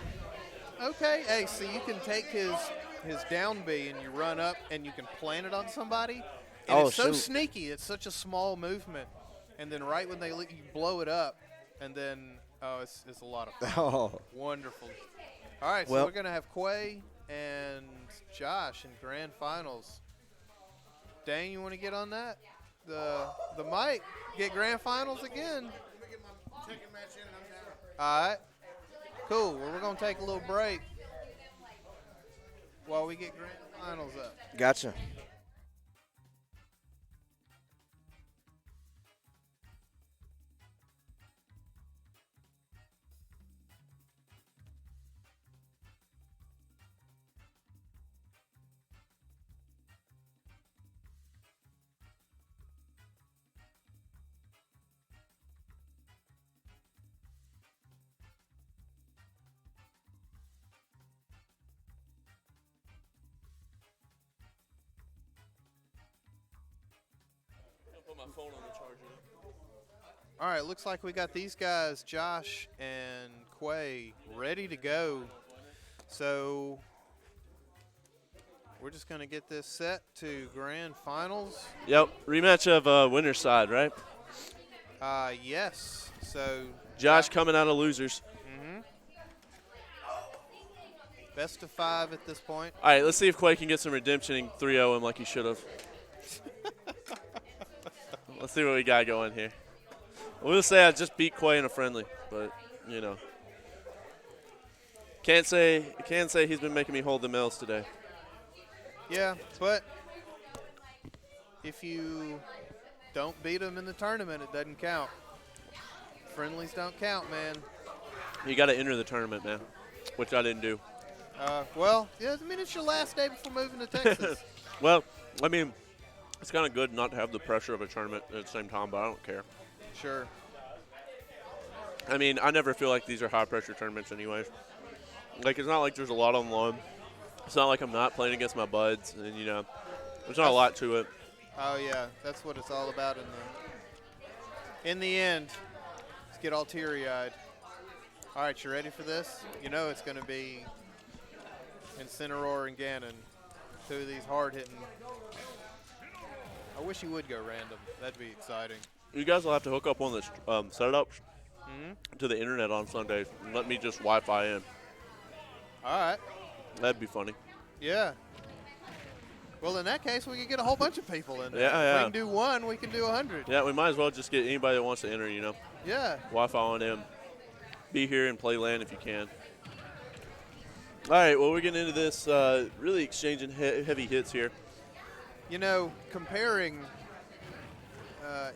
Okay. Hey, so you can take his down B and you run up and you can plant it on somebody. And Oh, it's so shoot. sneaky. It's such a small movement. And then right when you blow it up, and then, it's a lot of fun. Oh, Wonderful. All right, so Well- we're going to have Quay and Josh in grand finals. Dane, you want to get on that? The mic, get grand finals again. All right. Cool. Well, we're going to take a little break while we get grand finals up. gotcha. Put my phone on the charger. All right, looks like we got these guys, Josh and Quay, ready to go. So we're just going to get this set to grand finals. Yep, rematch of winner's side, right? Yes. So Josh coming out of losers. best of 5 at this point. All right, let's see if Quay can get some redemption and 3-0 him like he should have. Let's see what we got going here. We'll say I just beat Quay in a friendly, but, you know. Can't say he's been making me hold the mills today. Yeah, but if you don't beat them in the tournament, it doesn't count. Friendlies don't count, man. You got to enter the tournament, man, which I didn't do. Well, yeah, I mean, it's your last day before moving to Texas. Well, I mean, it's kind of good not to have the pressure of a tournament at the same time, but I don't care. Sure. I mean, I never feel like these are high-pressure tournaments anyways. Like, it's not like there's a lot on the line. It's not like I'm not playing against my buds, and, you know, there's not a lot to it. Oh, yeah, that's what it's all about in the end. Let's get all teary-eyed. All right, you ready for this? You know it's going to be Incineroar and Ganon, two of these hard-hitting. I wish you would go random. That'd be exciting. You guys will have to hook up one of the setups to the internet on Sundays and let me just Wi-Fi in. All right. That'd be funny. Yeah. Well, in that case, we could get a whole bunch of people in there. Yeah, If yeah. we can do one, we can do 100. Yeah, we might as well just get anybody that wants to enter, you know. Yeah. Wi-Fi on in. Be here and play LAN if you can. All right, well, we're getting into this really exchanging heavy hits here. You know, comparing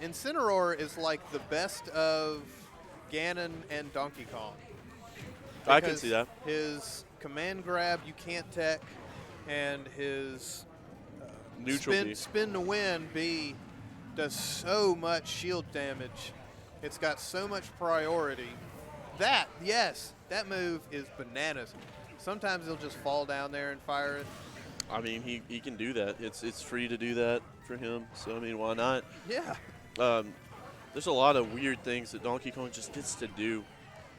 Incineroar is like the best of Ganon and Donkey Kong. I can Because see that. His command grab, you can't tech, and his Neutral B. spin to win B does so much shield damage. It's got so much priority. That move is bananas. Sometimes he'll just fall down there and fire it. I mean, he can do that. It's free to do that for him. So I mean, why not? Yeah. There's a lot of weird things that Donkey Kong just gets to do.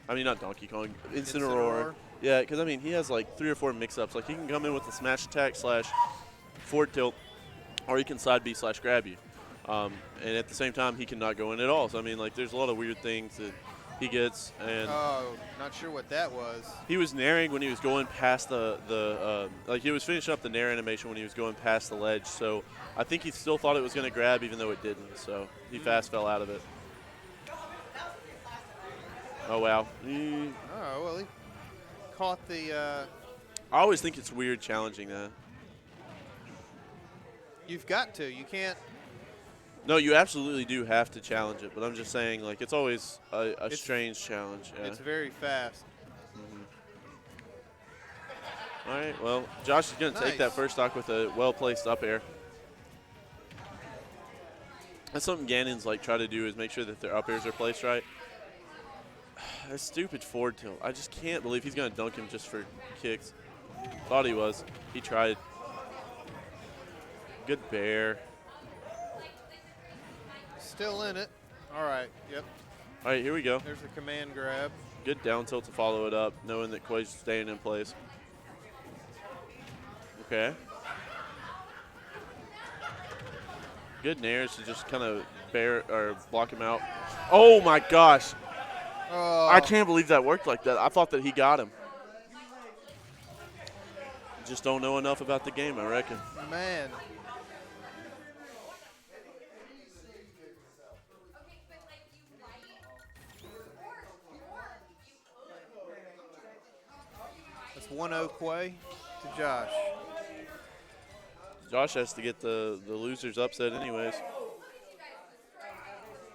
I mean, not Donkey Kong, Incineroar. Yeah, because I mean, he has like 3 or 4 mix-ups. Like he can come in with a smash attack / forward tilt, or he can side B / grab you. And at the same time, he cannot go in at all. So I mean, like there's a lot of weird things that he gets. And Oh, not sure what that was. he was naring when he was going past like he was finishing up the nair animation when he was going past the ledge. So I think he still thought it was going to grab even though it didn't. So he fast fell out of it. Oh, wow. Oh, well, he caught the. I always think it's weird challenging that. You've got to. You can't. No, you absolutely do have to challenge it, but I'm just saying, like, it's always a strange challenge. Yeah. It's very fast. All right, well, Josh is going to take that first stock with a well-placed up air. That's something Ganon's, like, try to do is make sure that their up airs are placed right. That stupid forward tilt. I just can't believe he's going to dunk him just for kicks. Thought he was. He tried. Good bear. Still in it. All right. Yep. All right, here we go. There's the command grab. Good down tilt to follow it up, knowing that Quay's staying in place. Okay. Good nairs to just kind of bear or block him out. Oh my gosh. Oh. I can't believe that worked like that. I thought that he got him. Just don't know enough about the game, I reckon. Man. That's 1-0 Quay to Josh. Josh has to get the losers upset anyways.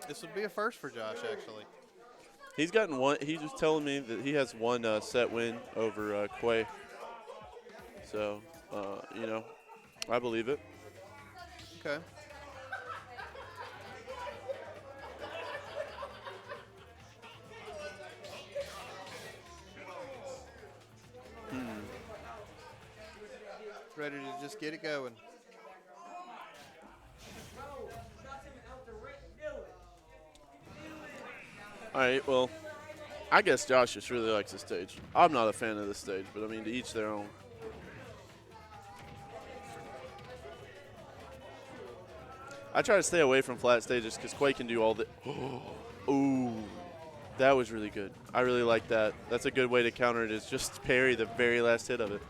This would be a first for Josh, actually. He's gotten one. He was telling me that he has one set win over Quay. So, you know, I believe it. Okay. Ready to just get it going. All right, well, I guess Josh just really likes the stage. I'm not a fan of the stage, but I mean, to each their own. I try to stay away from flat stages because Quay can do all the. Ooh, that was really good. I really like that. That's a good way to counter it. Is just parry the very last hit of it.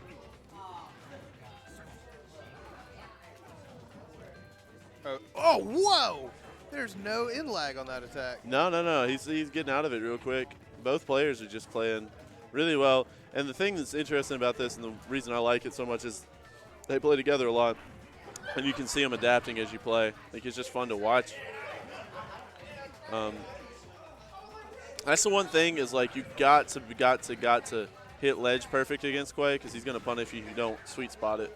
Oh, whoa! There's no in lag on that attack. No. He's getting out of it real quick. Both players are just playing really well. And the thing that's interesting about this, and the reason I like it so much, is they play together a lot, and you can see them adapting as you play. Like, it's just fun to watch. That's the one thing is, like, you got to hit ledge perfect against Quay because he's going to punish you if you don't sweet spot it.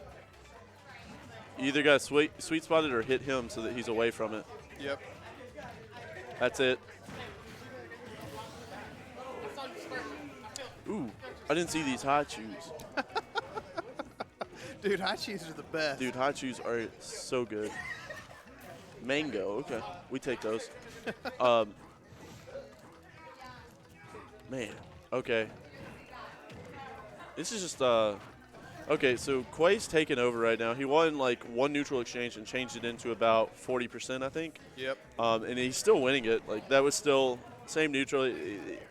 You either got to sweet spot it or hit him so that he's away from it. Yep. That's it. Ooh, I didn't see these hot shoes. Dude, hot shoes are the best. Dude, hot shoes are so good. Mango, okay. We take those. Man, okay. This is just, okay, so Quay's taking over right now. He won like one neutral exchange and changed it into about 40%, I think. Yep. And he's still winning it. Like, that was still same neutral.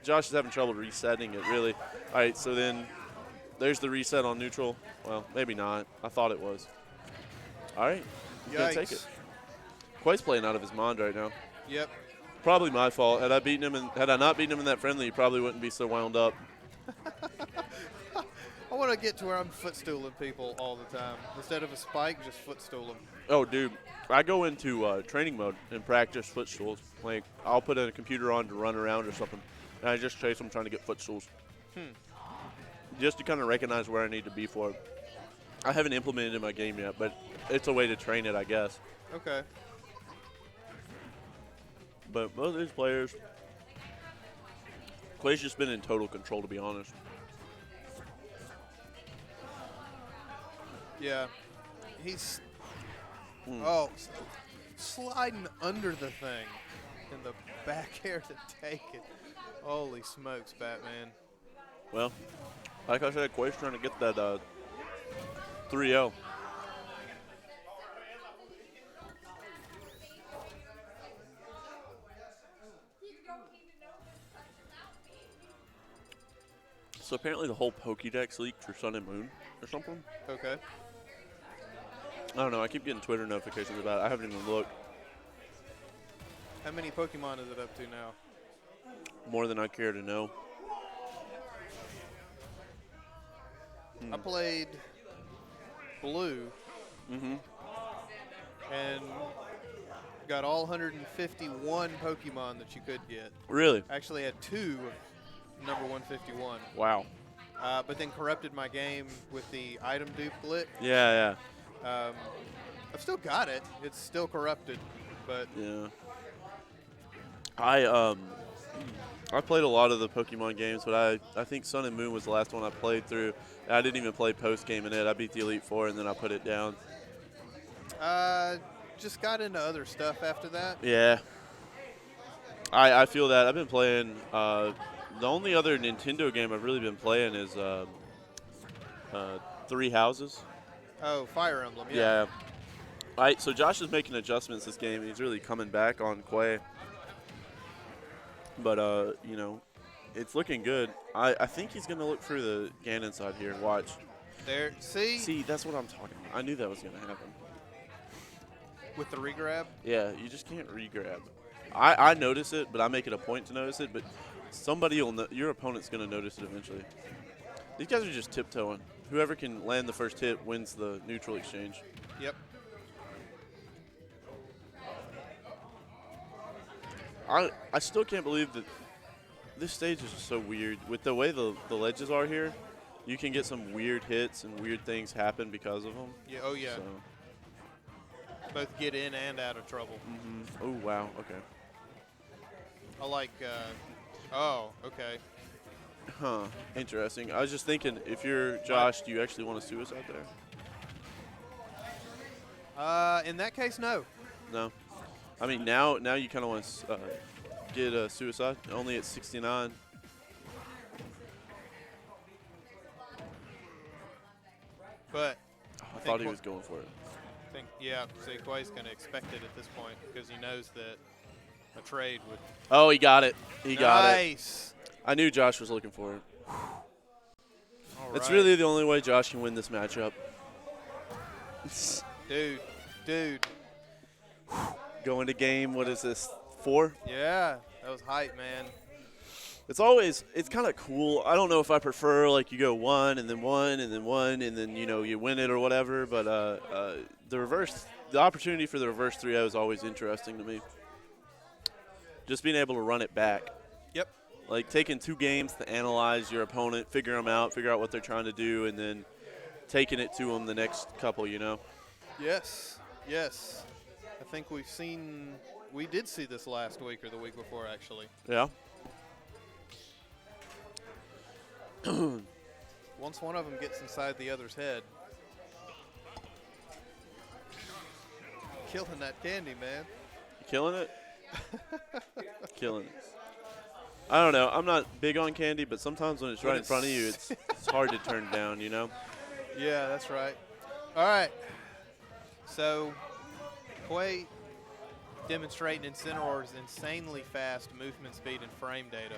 Josh is having trouble resetting it, really. All right, so then there's the reset on neutral. Well, maybe not. I thought it was. All right, he's going to take it. Quay's playing out of his mind right now. Yep. Probably my fault. Had I not beaten him in that friendly, he probably wouldn't be so wound up. I want to get to where I'm footstooling people all the time. Instead of a spike, just footstool them. Oh, dude. I go into training mode and practice footstools. Like, I'll put a computer on to run around or something, and I just chase them trying to get footstools. Just to kind of recognize where I need to be for it. I haven't implemented it in my game yet, but it's a way to train it, I guess. Okay. But both of these players, Clay's just been in total control, to be honest. Yeah. He's sliding under the thing in the back air to take it. Holy smokes, Batman. Well, like I said, Quay's trying to get that 3-0. So apparently the whole Pokédex leaked for Sun and Moon or something. Okay. I don't know. I keep getting Twitter notifications about it. I haven't even looked. How many Pokemon is it up to now? More than I care to know. I played Blue and got all 151 Pokemon that you could get. Really? Actually had 2 of number 151. Wow. But then corrupted my game with the item dupe glitch. Yeah. I've still got it. It's still corrupted, but Yeah. I played a lot of the Pokemon games, but I think Sun and Moon was the last one I played through. I didn't even play post game in it. I beat the Elite Four and then I put it down. just got into other stuff after that. Yeah. I feel that. I've been playing. The only other Nintendo game I've really been playing is Three Houses. Oh, Fire Emblem. Yeah. So Josh is making adjustments this game. He's really coming back on Quay. But, it's looking good. I think he's going to look for the Ganon side here and watch. There. See? That's what I'm talking about. I knew that was going to happen. With the regrab? Yeah, you just can't regrab. I notice it, but I make it a point to notice it. But somebody will your opponent's going to notice it eventually. These guys are just tiptoeing. Whoever can land the first hit wins the neutral exchange. Yep. I still can't believe that this stage is just so weird. With the way the ledges are here, you can get some weird hits and weird things happen because of them. Yeah. Oh, yeah. So. Both get in and out of trouble. Oh, wow. Okay. I like, oh, okay. Huh. Interesting. I was just thinking, if you're Josh, do you actually want a suicide there? In that case, no. No. I mean, now you kind of want to get a suicide. Only at 69. But I thought he was going for it. See, Quay's going to expect it at this point because he knows that a trade would. Oh, he got it. He got it. Nice. I knew Josh was looking for it. All It's right. really the only way Josh can win this matchup. Dude. Going to game, what is this, 4? Yeah, that was hype, man. It's kind of cool. I don't know if I prefer, like, you go 1 and then 1 and then 1 and then, you win it or whatever, but the opportunity for the reverse 3-0 is always interesting to me. Just being able to run it back. Yep. Like, taking 2 games to analyze your opponent, figure them out, figure out what they're trying to do, and then taking it to them the next couple, Yes. I think we did see this last week or the week before, actually. Yeah. Once one of them gets inside the other's head. Killing that candy, man. Killing it? Killing it. I don't know. I'm not big on candy, but sometimes when it's right in front of you, it's hard to turn down, Yeah, that's right. All right. So, Quay demonstrating Incineroar's insanely fast movement speed and frame data.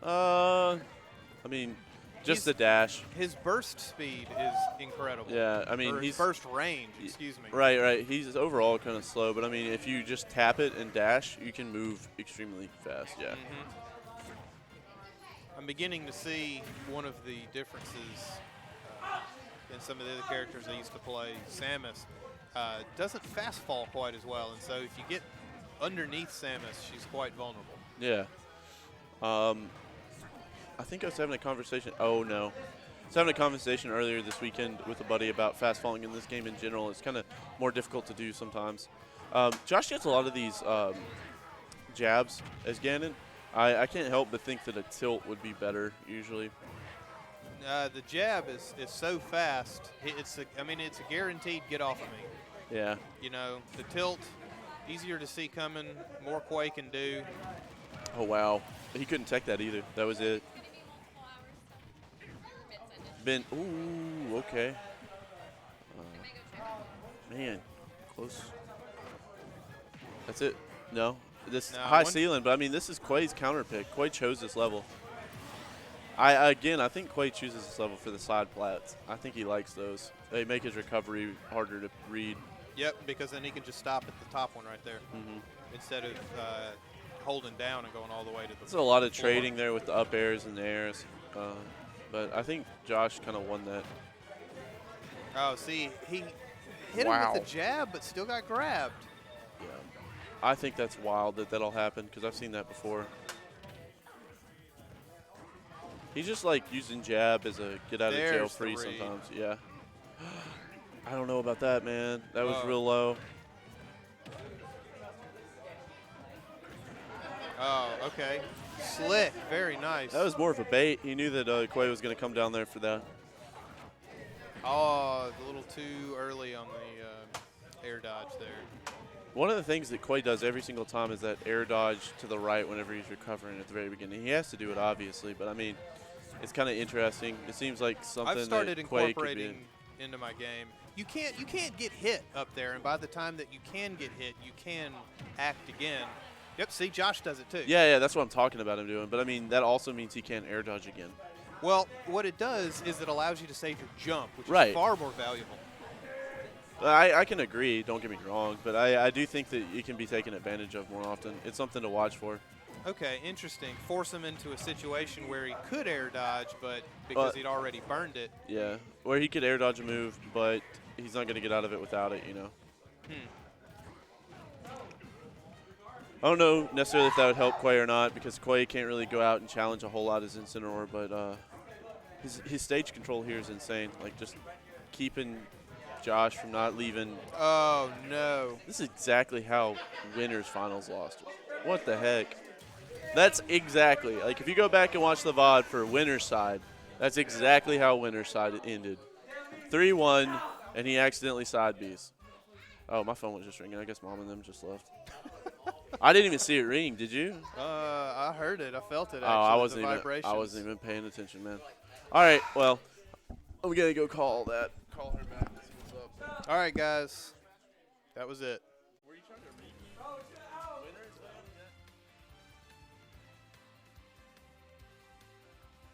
I mean, just the dash. His burst speed is incredible. Yeah, I mean, or his burst range, excuse me. Right. He's overall kind of slow, but I mean, if you just tap it and dash, you can move extremely fast. Yeah. I'm beginning to see one of the differences in some of the other characters I used to play. Samus doesn't fast fall quite as well, and so if you get underneath Samus, she's quite vulnerable. Yeah. I think I was having a conversation. Oh, no. I was having a conversation earlier this weekend with a buddy about fast falling in this game in general. It's kind of more difficult to do sometimes. Josh gets a lot of these jabs as Ganon. I can't help but think that a tilt would be better usually. The jab is so fast. I mean, it's a guaranteed get off of me. Yeah. You know, the tilt, easier to see coming, more Quay can do. Oh, wow. He couldn't tech that either. That was it. Ooh, okay. Man, close. That's it. No. This No, high ceiling, but I mean, this is Quay's counter pick. Quay chose this level. I think Quay chooses this level for the side plats. I think he likes those. They make his recovery harder to read. Yep, because then he can just stop at the top one right there instead of holding down and going all the way to the There's a lot of floor. trading there with the up airs and the airs. But I think Josh kind of won that. Oh, see, he hit him with the jab, but still got grabbed. Yeah. I think that's wild that'll happen because I've seen that before. He's just like using jab as a get out of jail free sometimes. Yeah. I don't know about that, man. That was real low. Oh, okay. Slick, very nice. That was more of a bait. He knew that Quay was going to come down there for that. Oh, a little too early on the air dodge there. One of the things that Quay does every single time is that air dodge to the right whenever he's recovering at the very beginning. He has to do it, obviously, but, I mean, it's kind of interesting. It seems like something I've started that Quay could incorporating be. into my game. You can't get hit up there, and by the time that you can get hit, you can act again. Yep, see, Josh does it too. Yeah, that's what I'm talking about him doing. But, I mean, that also means he can't air dodge again. Well, what it does is it allows you to save your jump, which Right. is far more valuable. I can agree, don't get me wrong, but I do think that it can be taken advantage of more often. It's something to watch for. Okay, interesting. Force him into a situation where he could air dodge, but because he'd already burned it. Yeah, where he could air dodge a move, but he's not going to get out of it without it, you know. I don't know necessarily if that would help Quay or not because Quay can't really go out and challenge a whole lot as Incineroar, but his stage control here is insane. Like, just keeping Josh from not leaving. Oh, no. This is exactly how Winners Finals lost. What the heck? That's exactly. Like, if you go back and watch the VOD for Winners side, that's exactly how Winners side ended. 3-1, and he accidentally side Bs. Oh, my phone was just ringing. I guess Mom and them just left. I didn't even see it ring. Did you? I heard it. I felt it, actually. Oh, I wasn't even paying attention, man. All right, well, I'm going to go call her back and see what's up. All right, guys. That was it.